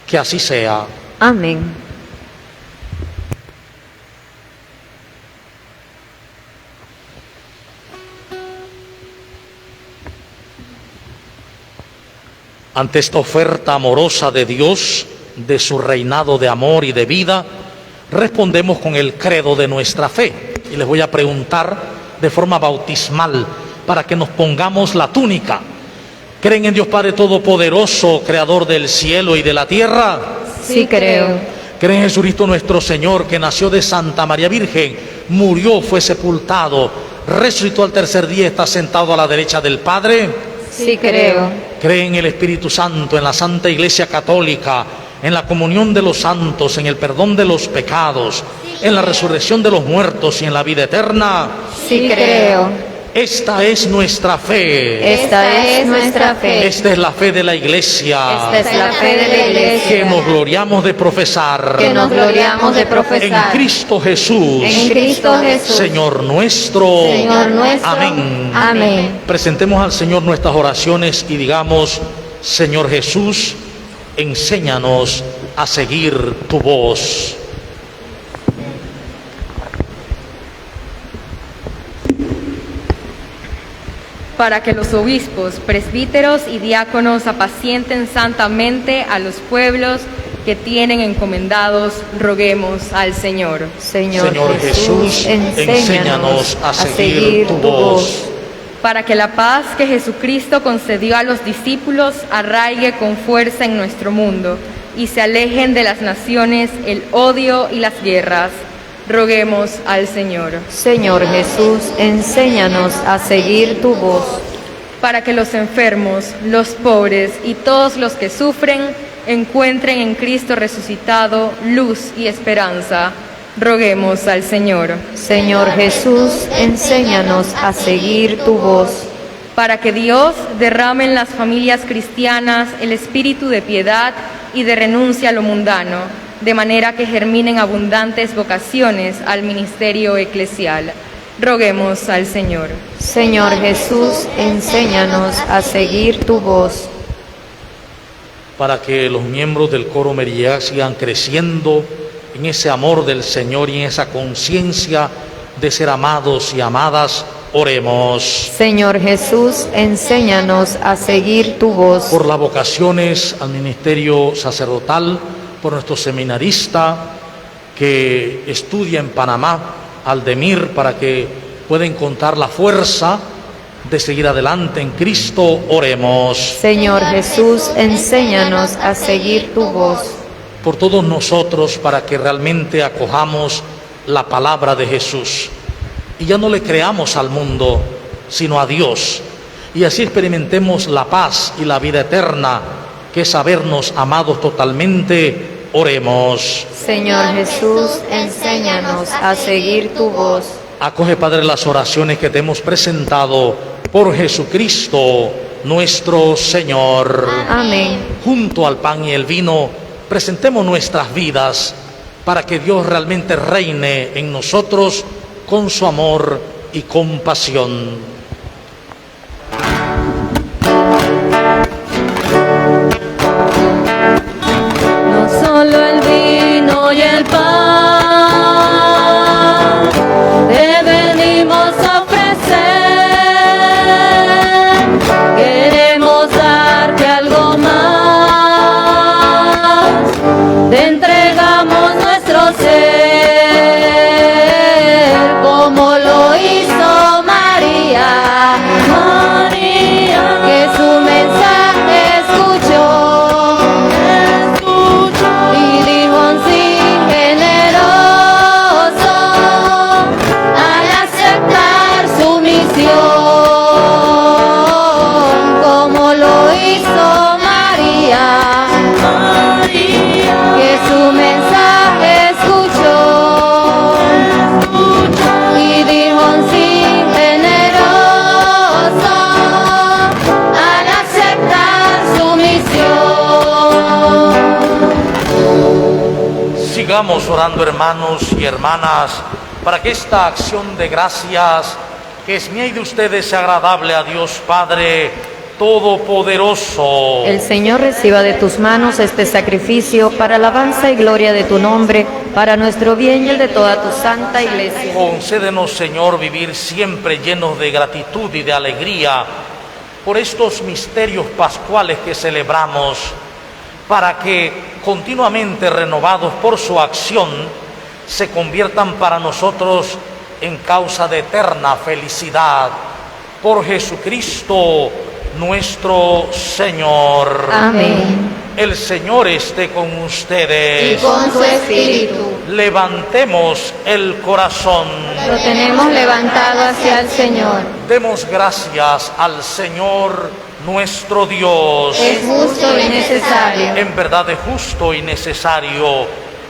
Speaker 3: Que así sea.
Speaker 7: Amén.
Speaker 3: Ante esta oferta amorosa de Dios, de su reinado de amor y de vida, respondemos con el credo de nuestra fe. Y les voy a preguntar de forma bautismal, para que nos pongamos la túnica. ¿Creen en Dios Padre Todopoderoso, Creador del cielo y de la tierra?
Speaker 7: Sí creo.
Speaker 3: ¿Creen en Jesucristo nuestro Señor, que nació de Santa María Virgen, murió, fue sepultado, resucitó al tercer día, está sentado a la derecha del Padre?
Speaker 7: Sí creo.
Speaker 3: ¿Creen en el Espíritu Santo, en la Santa Iglesia Católica, en la comunión de los santos, en el perdón de los pecados, en la resurrección de los muertos y en la vida eterna?
Speaker 7: Sí creo.
Speaker 3: Esta es nuestra fe.
Speaker 7: Esta es nuestra fe.
Speaker 3: Esta es la fe de la Iglesia.
Speaker 7: Esta es la fe de la Iglesia.
Speaker 3: Que nos gloriamos de profesar.
Speaker 7: Que nos gloriamos de profesar.
Speaker 3: En Cristo Jesús.
Speaker 7: En Cristo Jesús.
Speaker 3: Señor nuestro.
Speaker 7: Señor nuestro.
Speaker 3: Amén.
Speaker 7: Amén.
Speaker 3: Presentemos al Señor nuestras oraciones y digamos: Señor Jesús, enséñanos a seguir tu voz.
Speaker 9: Para que los obispos, presbíteros y diáconos apacienten santamente a los pueblos que tienen encomendados, roguemos al Señor.
Speaker 7: Señor Jesús, enséñanos a seguir tu voz.
Speaker 9: Para que la paz que Jesucristo concedió a los discípulos arraigue con fuerza en nuestro mundo y se alejen de las naciones el odio y las guerras, roguemos al Señor.
Speaker 7: Señor Jesús, enséñanos a seguir tu voz.
Speaker 9: Para que los enfermos, los pobres y todos los que sufren encuentren en Cristo resucitado luz y esperanza, roguemos al Señor.
Speaker 7: Señor Jesús, enséñanos a seguir tu voz.
Speaker 9: Para que Dios derrame en las familias cristianas el espíritu de piedad y de renuncia a lo mundano, de manera que germinen abundantes vocaciones al ministerio eclesial. Roguemos al Señor.
Speaker 7: Señor Jesús, enséñanos a seguir tu voz.
Speaker 3: Para que los miembros del coro María sigan creciendo en ese amor del Señor y en esa conciencia de ser amados y amadas, oremos.
Speaker 7: Señor Jesús, enséñanos a seguir tu voz.
Speaker 3: Por las vocaciones al ministerio sacerdotal, por nuestro seminarista que estudia en Panamá, Aldemir, para que pueda encontrar la fuerza de seguir adelante en Cristo, oremos.
Speaker 7: Señor Jesús, enséñanos a seguir tu voz.
Speaker 3: Por todos nosotros, para que realmente acojamos la palabra de Jesús y ya no le creamos al mundo, sino a Dios, y así experimentemos la paz y la vida eterna, que es habernos amados totalmente, oremos.
Speaker 7: Señor Jesús, enséñanos a seguir tu voz.
Speaker 3: Acoge, Padre, las oraciones que te hemos presentado por Jesucristo nuestro Señor.
Speaker 7: Amén.
Speaker 3: Junto al pan y el vino, presentemos nuestras vidas para que Dios realmente reine en nosotros con su amor y compasión.
Speaker 6: No solo el vino y el pan te venimos a ofrecer, queremos darte algo más, te entregamos nuestro ser, como lo hizo María, que su mensaje escuchó. Y dijo un sí generoso al aceptar su misión, como lo hizo María, que su mensaje escuchó. Y dijo un sí generoso al aceptar su misión.
Speaker 3: Sigamos orando, hermanos y hermanas, para que esta acción de gracias que es mía y de ustedes sea agradable a Dios Padre Todopoderoso.
Speaker 7: El Señor reciba de tus manos este sacrificio para alabanza y gloria de tu nombre, para nuestro bien y el de toda tu santa iglesia.
Speaker 3: Concédenos, Señor, vivir siempre llenos de gratitud y de alegría por estos misterios pascuales que celebramos, para que continuamente renovados por su acción se conviertan para nosotros en causa de eterna felicidad. Por Jesucristo nuestro Señor.
Speaker 7: Amén.
Speaker 3: El Señor esté con ustedes.
Speaker 6: Y con su espíritu.
Speaker 3: Levantemos el corazón.
Speaker 6: Lo tenemos levantado hacia el Señor.
Speaker 3: Demos gracias al Señor nuestro Dios.
Speaker 6: Es justo y necesario.
Speaker 3: En verdad es justo y necesario.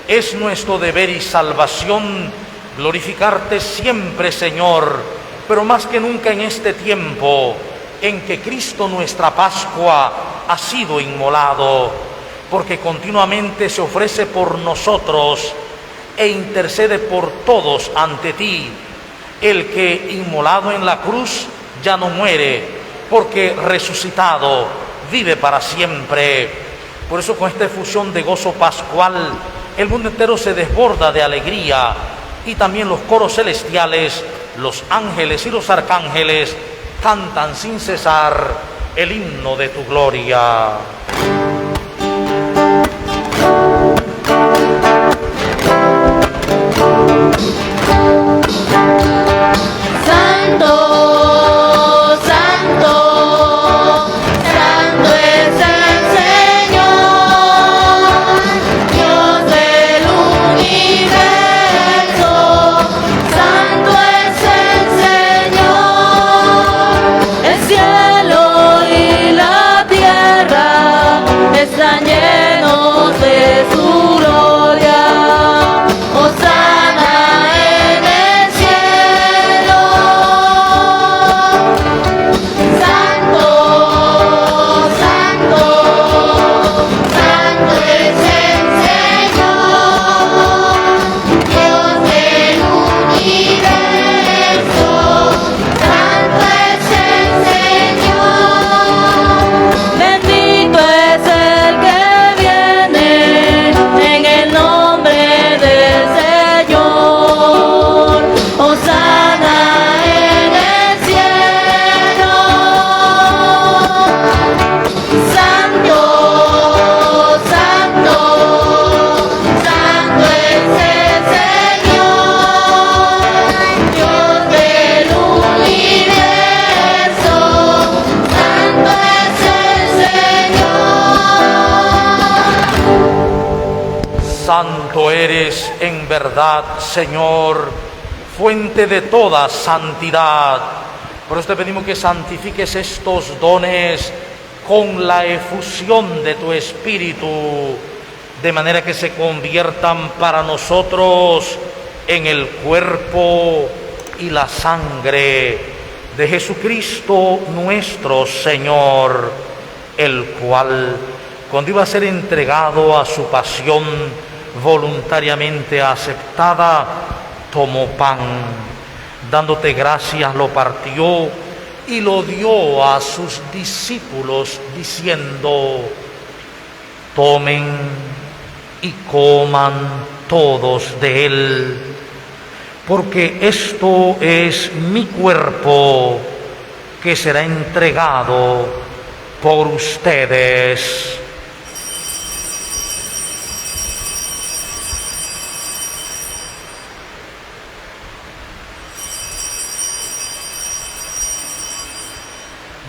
Speaker 3: Es nuestro deber y salvación glorificarte siempre, Señor, pero más que nunca en este tiempo en que Cristo, nuestra Pascua, ha sido inmolado, porque continuamente se ofrece por nosotros e intercede por todos ante ti. El que inmolado en la cruz ya no muere, porque resucitado vive para siempre. Por eso, con esta efusión de gozo pascual, el mundo entero se desborda de alegría, y también los coros celestiales, los ángeles y los arcángeles cantan sin cesar el himno de tu gloria.
Speaker 6: Santo, santo, santo es el Señor, Dios del universo. Santo es el Señor, el cielo y la tierra están llenos de su gloria. Hosana en el cielo. Santo, santo, santo es el Señor, Dios del universo. Santo es el Señor, bendito es el que viene en el nombre del Señor. Hosana en el cielo. Santo, santo, santo es el Señor, Dios del universo. Santo es el Señor.
Speaker 3: Santo eres en verdad, Señor, fuente de toda santidad. Por eso te pedimos que santifiques estos dones con la efusión de tu Espíritu, de manera que se conviertan para nosotros en el cuerpo y la sangre de Jesucristo nuestro Señor, el cual, cuando iba a ser entregado a su pasión voluntariamente aceptada, tomó pan, dándote gracias, lo partió y lo dio a sus discípulos, diciendo: tomen y coman todos de él, porque esto es mi cuerpo que será entregado por ustedes.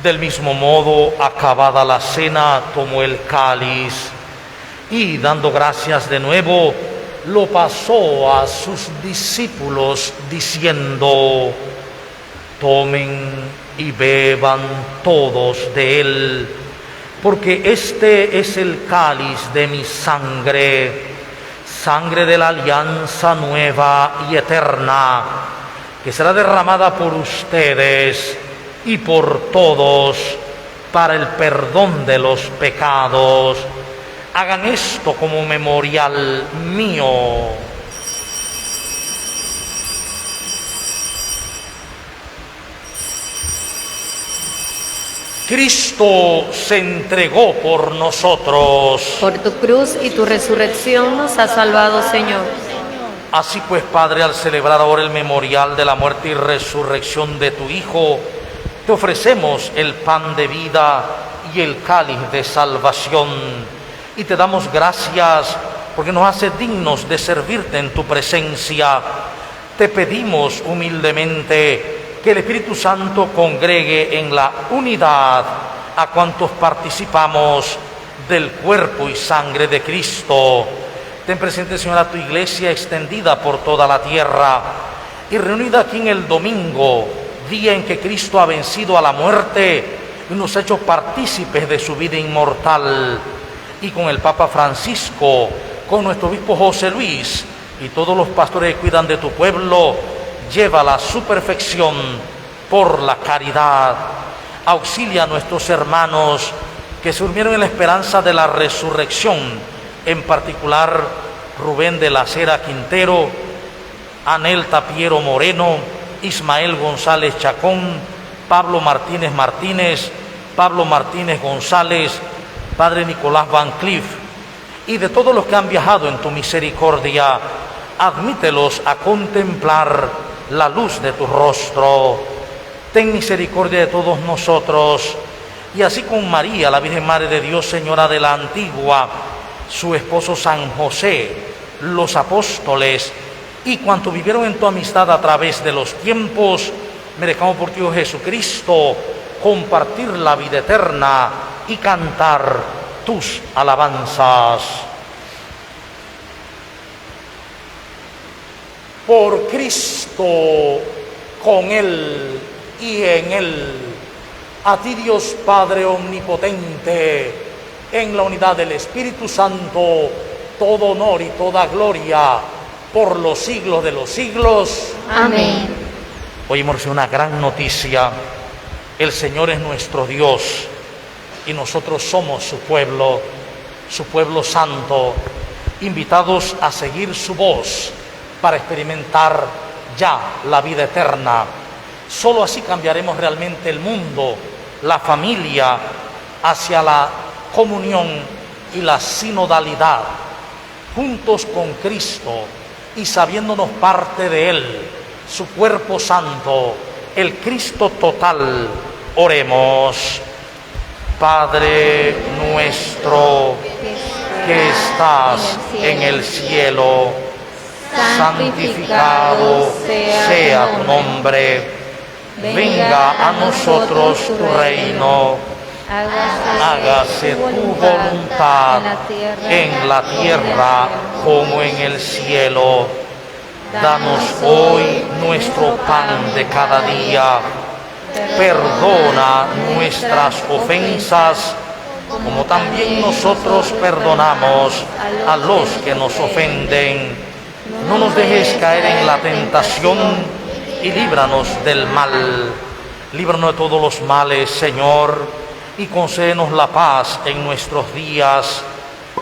Speaker 3: Del mismo modo, acabada la cena, tomó el cáliz y, dando gracias de nuevo, lo pasó a sus discípulos, diciendo: tomen y beban todos de él, porque este es el cáliz de mi sangre, sangre de la alianza nueva y eterna, que será derramada por ustedes y por todos para el perdón de los pecados. Hagan esto como memorial mío. Cristo se entregó por nosotros.
Speaker 7: Por tu cruz y tu resurrección nos has salvado, Señor.
Speaker 3: Así pues, Padre, al celebrar ahora el memorial de la muerte y resurrección de tu Hijo, te ofrecemos el pan de vida y el cáliz de salvación, y te damos gracias porque nos haces dignos de servirte en tu presencia. Te pedimos humildemente que el Espíritu Santo congregue en la unidad a cuantos participamos del cuerpo y sangre de Cristo. Ten presente, Señor, a tu iglesia extendida por toda la tierra y reunida aquí en el domingo, día en que Cristo ha vencido a la muerte y nos ha hecho partícipes de su vida inmortal. Y con el Papa Francisco, con nuestro obispo José Luis y todos los pastores que cuidan de tu pueblo, llévala a su perfección por la caridad. Auxilia a nuestros hermanos que se durmieron en la esperanza de la resurrección, en particular Rubén de la Cera Quintero, Anel Tapiero Moreno, Ismael González Chacón, Pablo Martínez Martínez, Pablo Martínez González, Padre Nicolás Van Cliff, y de todos los que han viajado en tu misericordia, admítelos a contemplar la luz de tu rostro. Ten misericordia de todos nosotros, y así con María, la Virgen Madre de Dios, Señora de la Antigua, su esposo San José, los apóstoles, y cuantos vivieron en tu amistad a través de los tiempos, merezcamos por ti, oh Jesucristo, compartir la vida eterna y cantar tus alabanzas. Por Cristo, con Él y en Él, a ti, Dios Padre omnipotente, en la unidad del Espíritu Santo, todo honor y toda gloria por los siglos de los siglos.
Speaker 2: Amén.
Speaker 3: Hoy hemos recibido una gran noticia. El Señor es nuestro Dios y nosotros somos su pueblo santo, invitados a seguir su voz para experimentar ya la vida eterna. Solo así cambiaremos realmente el mundo, la familia, hacia la comunión y la sinodalidad, juntos con Cristo y sabiéndonos parte de Él, su cuerpo santo, el Cristo total. Oremos. Padre nuestro que estás en el cielo, santificado sea tu nombre. Venga a nosotros tu reino. Hágase tu voluntad en la tierra como en el cielo. Danos hoy nuestro pan de cada día. Perdona nuestras ofensas, como también nosotros perdonamos a los que nos ofenden. No nos dejes caer en la tentación y líbranos del mal. Líbranos de todos los males, Señor, y concédenos la paz en nuestros días,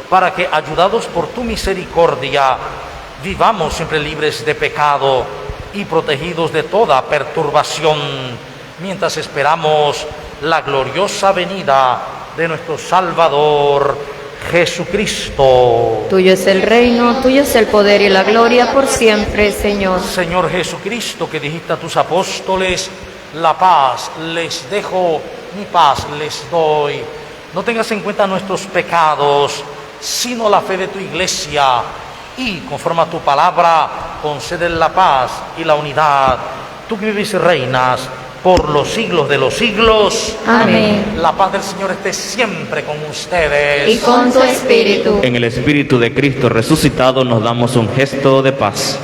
Speaker 3: para que, ayudados por tu misericordia, vivamos siempre libres de pecado y protegidos de toda perturbación, mientras esperamos la gloriosa venida de nuestro Salvador Jesucristo.
Speaker 7: Tuyo es el reino, tuyo es el poder y la gloria por siempre, Señor.
Speaker 3: Señor Jesucristo, que dijiste a tus apóstoles, la paz les dejo, mi paz les doy. No tengas en cuenta nuestros pecados, sino la fe de tu iglesia, y conforme a tu palabra, concede la paz y la unidad. Tú que vives y reinas por los siglos de los siglos.
Speaker 7: Amén.
Speaker 3: La paz del Señor esté siempre con ustedes.
Speaker 7: Y con tu espíritu.
Speaker 4: En el Espíritu de Cristo resucitado nos damos un gesto de paz.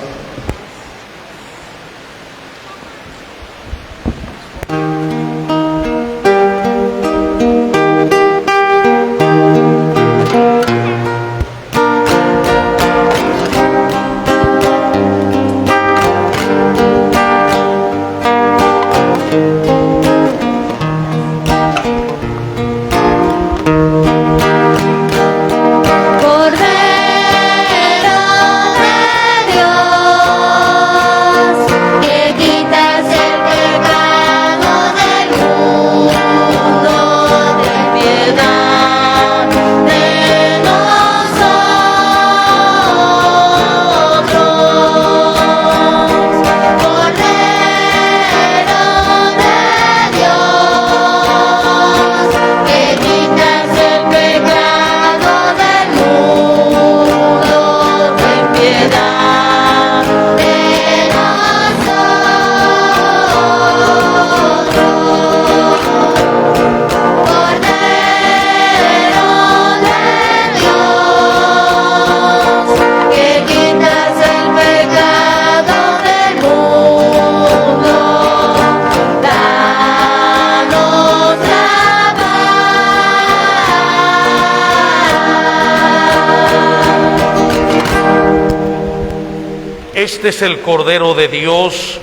Speaker 3: Este es el Cordero de Dios,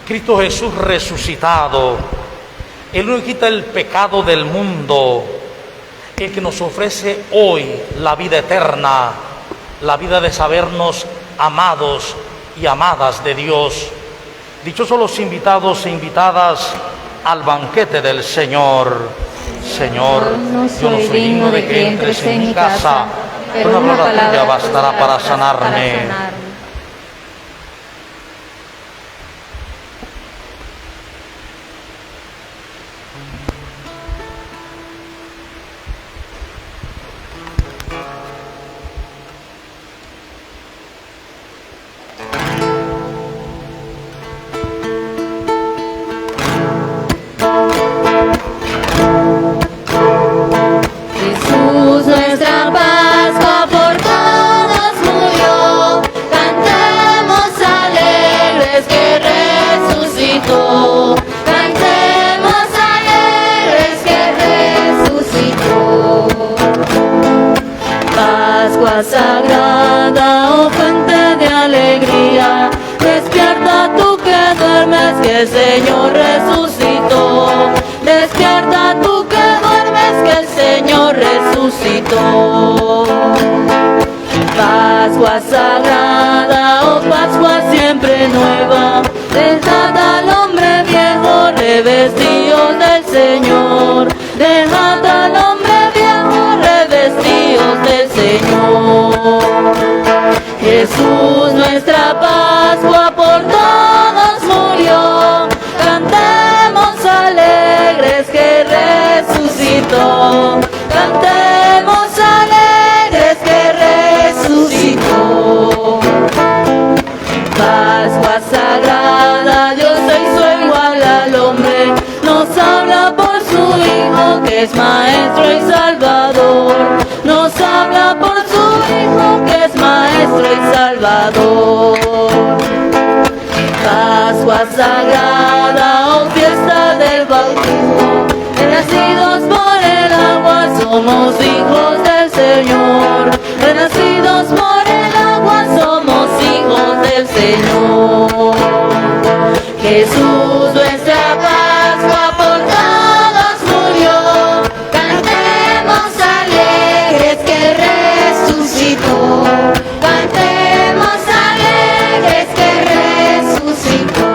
Speaker 3: Cristo Jesús resucitado, el único que quita el pecado del mundo, el que nos ofrece hoy la vida eterna, la vida de sabernos amados y amadas de Dios. Dichosos los invitados e invitadas al banquete del Señor. Señor, yo no soy digno de que entres en mi casa, pero una palabra tuya bastará para sanarme.
Speaker 2: Jesús, nuestra Pascua por todos murió. Cantemos alegres que resucitó. Cantemos alegres que resucitó. Pascua sagrada, oh fuente de alegría. Despierta tú que duermes, que el Señor resucitó. Despierta tú que duermes, que el Señor resucitó. Pascua sagrada, oh Pascua siempre nueva, dejad al hombre viejo revestidos del Señor. Dejad al hombre viejo revestidos del Señor. Jesús, nuestra Pascua por todos murió. Cantemos alegres que resucitó. Cantemos alegres que resucitó. Pascua sagrada, Dios se hizo igual al hombre. Nos habla por su Hijo que es Maestro y Salvador. Nos habla por su Hijo que es Maestro y Salvador. Pascua sagrada, oh fiesta del bautismo, renacidos por el agua somos hijos del Señor. Renacidos por el agua somos hijos del Señor. Jesús nuestra Pascua por todos murió. Cantemos alegres que resucitó. Cantemos alegres que resucitó.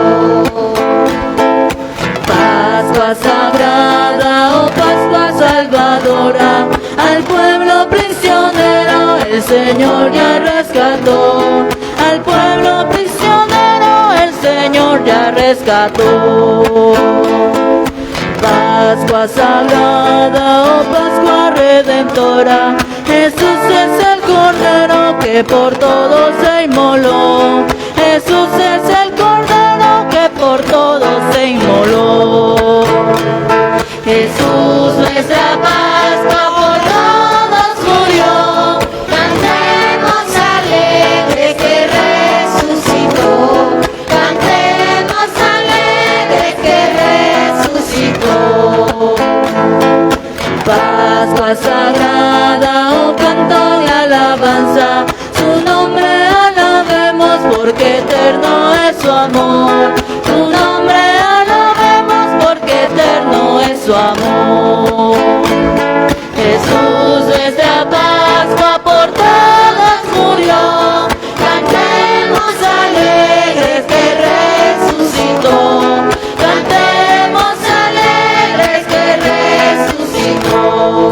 Speaker 2: Pascua sagrada, oh Pascua salvadora, al pueblo prisionero el Señor ya rescató. Al pueblo prisionero el Señor ya rescató. Pascua sagrada, oh Pascua redentora, Jesús es el Cordero que por todos se inmoló. Jesús es el Cordero que por todos se inmoló. Jesús nuestra Pascua por todos murió. Cantemos alegres que resucitó. Cantemos alegres que resucitó. Pascua sagrada, oh canto de alabanza, su nombre alabemos porque eterno es su amor. Su nombre alabemos porque eterno es su amor. Jesús nuestra Pascua por todos murió. Cantemos alegres que resucitó. Cantemos alegres que resucitó.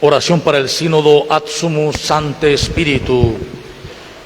Speaker 3: Oración para el sínodo Ad Sumus Sancte Spiritu.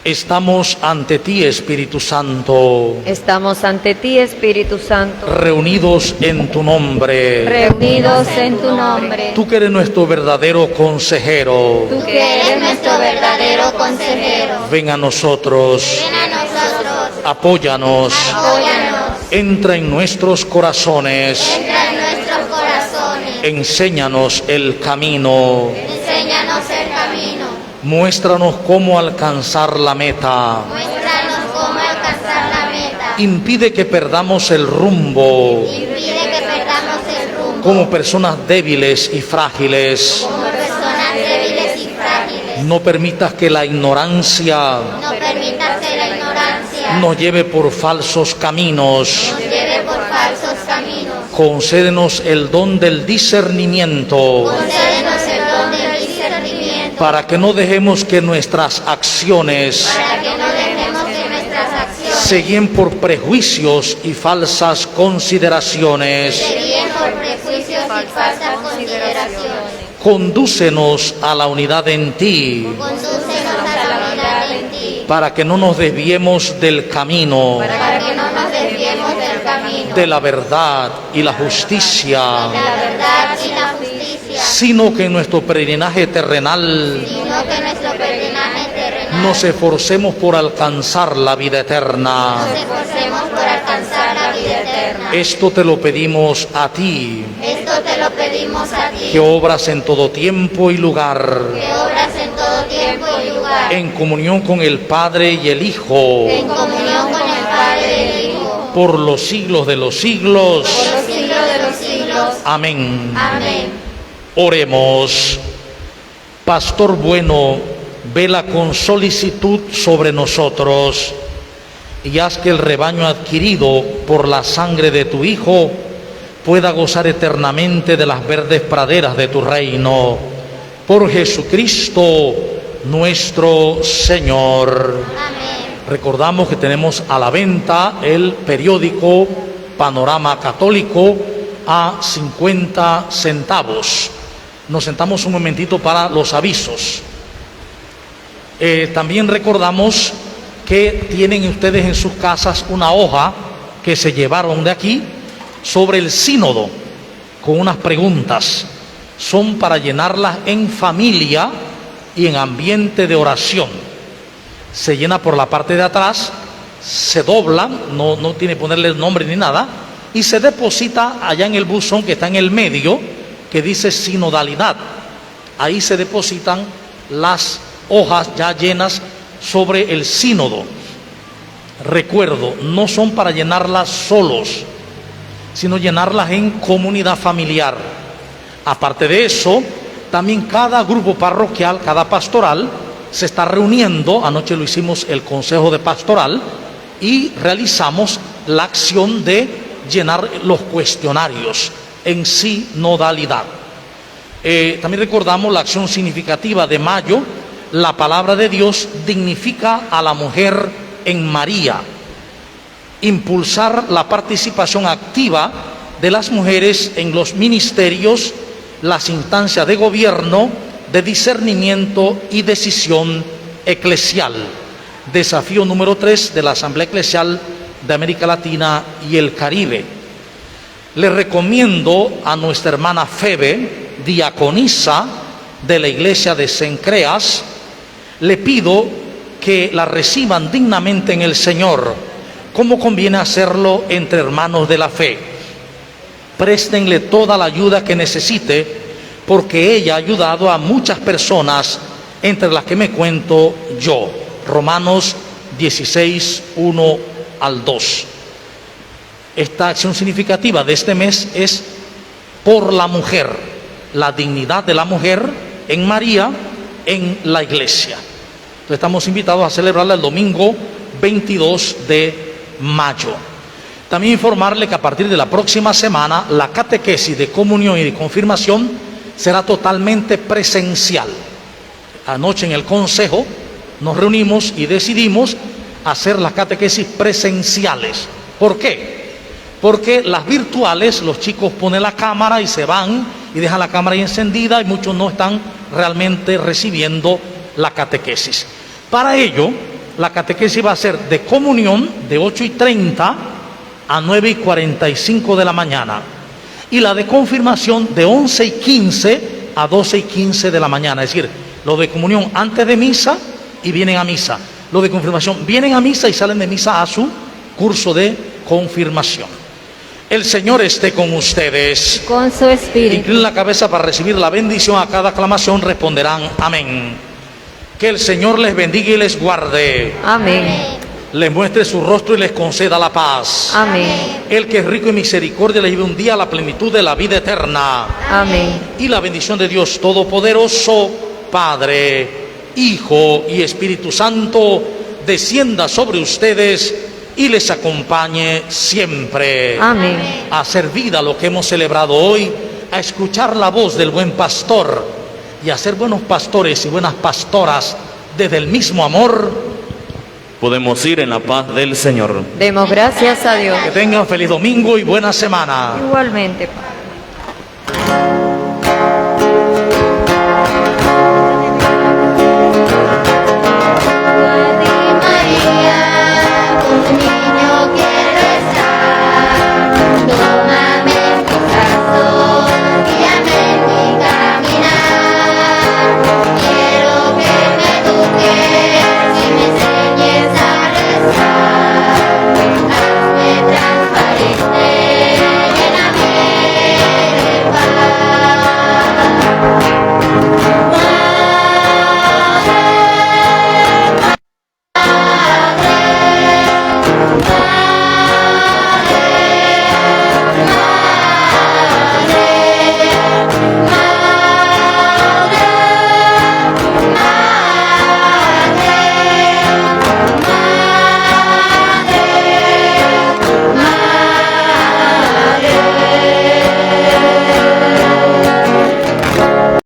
Speaker 3: Estamos ante ti, Espíritu Santo,
Speaker 7: Estamos ante ti, Espíritu Santo,
Speaker 3: reunidos en tu nombre.
Speaker 2: Reunidos en tu nombre.
Speaker 3: Tú que eres nuestro verdadero consejero,
Speaker 2: Tú que eres nuestro verdadero consejero.
Speaker 3: ven a nosotros,
Speaker 2: Ven a nosotros.
Speaker 3: apóyanos,
Speaker 2: Apóyanos.
Speaker 3: entra en nuestros corazones,
Speaker 2: Entra en nuestros corazones.
Speaker 3: enséñanos el camino,
Speaker 2: Enséñanos el camino.
Speaker 3: muéstranos cómo alcanzar la meta,
Speaker 2: Muéstranos cómo alcanzar la meta.
Speaker 3: impide que perdamos el rumbo
Speaker 2: Impide que perdamos el rumbo.
Speaker 3: como personas débiles y frágiles.
Speaker 2: Como personas débiles y frágiles.
Speaker 3: No permitas que la ignorancia
Speaker 2: No permitas que la ignorancia
Speaker 3: nos lleve por falsos caminos.
Speaker 2: nos lleve por falsos caminos.
Speaker 3: Concédenos el don del discernimiento
Speaker 2: Concédenos el don del discernimiento.
Speaker 3: para que no dejemos que nuestras acciones
Speaker 2: Para que no dejemos que nuestras acciones
Speaker 3: se guíen por prejuicios y falsas consideraciones.
Speaker 2: se guíen por prejuicios y falsas consideraciones.
Speaker 3: Condúcenos a la unidad en ti,
Speaker 2: Condúcenos a la unidad en ti.
Speaker 3: para que no nos desviemos del camino
Speaker 2: Para que no nos desviemos del camino.
Speaker 3: de la verdad y la justicia,
Speaker 2: De la verdad y la justicia.
Speaker 3: sino que en nuestro peregrinaje terrenal
Speaker 2: Sino que nuestro peregrinaje terrenal
Speaker 3: nos esforcemos por alcanzar la vida eterna.
Speaker 2: nos esforcemos por alcanzar la vida eterna.
Speaker 3: Esto te lo pedimos a ti,
Speaker 2: Esto te lo pedimos a ti,
Speaker 3: que obras en todo tiempo y lugar,
Speaker 2: que obras en todo tiempo y lugar,
Speaker 3: en comunión con el Padre y el Hijo,
Speaker 2: en comunión con el Padre y el Hijo,
Speaker 3: por los siglos de los siglos.
Speaker 2: por los siglos de los siglos.
Speaker 3: Amén.
Speaker 2: Amén.
Speaker 3: Oremos. Pastor bueno, vela con solicitud sobre nosotros y haz que el rebaño adquirido por la sangre de tu Hijo pueda gozar eternamente de las verdes praderas de tu reino. Por Jesucristo nuestro Señor.
Speaker 2: Amén.
Speaker 3: Recordamos que tenemos a la venta el periódico Panorama Católico a 50 centavos. Nos sentamos un momentito para los avisos. También recordamos que tienen ustedes en sus casas una hoja que se llevaron de aquí sobre el sínodo con unas preguntas. Son para llenarlas en familia y en ambiente de oración. Se llena por la parte de atrás, se dobla, no tiene que ponerle nombre ni nada, y se deposita allá en el buzón que está en el medio, que dice sinodalidad. Ahí se depositan las hojas ya llenas sobre el sínodo. Recuerdo, no son para llenarlas solos, sino llenarlas en comunidad familiar. Aparte de eso, también cada grupo parroquial, cada pastoral, se está reuniendo. Anoche lo hicimos el consejo de pastoral y realizamos la acción de llenar los cuestionarios en sinodalidad. También recordamos la acción significativa de mayo. La palabra de Dios dignifica a la mujer en María. Impulsar la participación activa de las mujeres en los ministerios, las instancias de gobierno, de discernimiento y decisión eclesial. Desafío número 3 de la Asamblea Eclesial de América Latina y el Caribe. Le recomiendo a nuestra hermana Febe, diaconisa de la iglesia de Cencreas, le pido que la reciban dignamente en el Señor, como conviene hacerlo entre hermanos de la fe. Préstenle toda la ayuda que necesite, porque ella ha ayudado a muchas personas, entre las que me cuento yo. Romanos 16, 1 al 2. Esta acción significativa de este mes es por la mujer, la dignidad de la mujer en María, en la iglesia. Entonces estamos invitados a celebrarla el domingo 22 de mayo. También informarle que a partir de la próxima semana la catequesis de comunión y de confirmación será totalmente presencial. Anoche en el consejo nos reunimos y decidimos hacer las catequesis presenciales. ¿Por qué? Porque las virtuales, los chicos ponen la cámara y se van y dejan la cámara ahí encendida y muchos no están realmente recibiendo la catequesis. Para ello, la catequesis va a ser de comunión de 8:30 a 9:45 de la mañana y la de confirmación de 11:15 a 12:15 de la mañana. Es decir, lo de comunión antes de misa y vienen a misa. Lo de confirmación vienen a misa y salen de misa a su curso de confirmación. El Señor esté con ustedes.
Speaker 2: Con su espíritu.
Speaker 3: Inclinen la cabeza para recibir la bendición. A cada aclamación responderán amén. Que el Señor les bendiga y les guarde.
Speaker 7: Amén.
Speaker 3: Les muestre su rostro y les conceda la paz.
Speaker 7: Amén.
Speaker 3: El que es rico en misericordia les lleve un día a la plenitud de la vida eterna.
Speaker 7: Amén.
Speaker 3: Y la bendición de Dios Todopoderoso, Padre, Hijo y Espíritu Santo, descienda sobre ustedes y les acompañe siempre.
Speaker 7: Amén.
Speaker 3: A hacer vida lo que hemos celebrado hoy, a escuchar la voz del buen pastor y a ser buenos pastores y buenas pastoras desde el mismo amor.
Speaker 4: Podemos ir en la paz del Señor.
Speaker 7: Demos gracias a Dios.
Speaker 3: Que tengan feliz domingo y buena semana.
Speaker 7: Igualmente, Padre.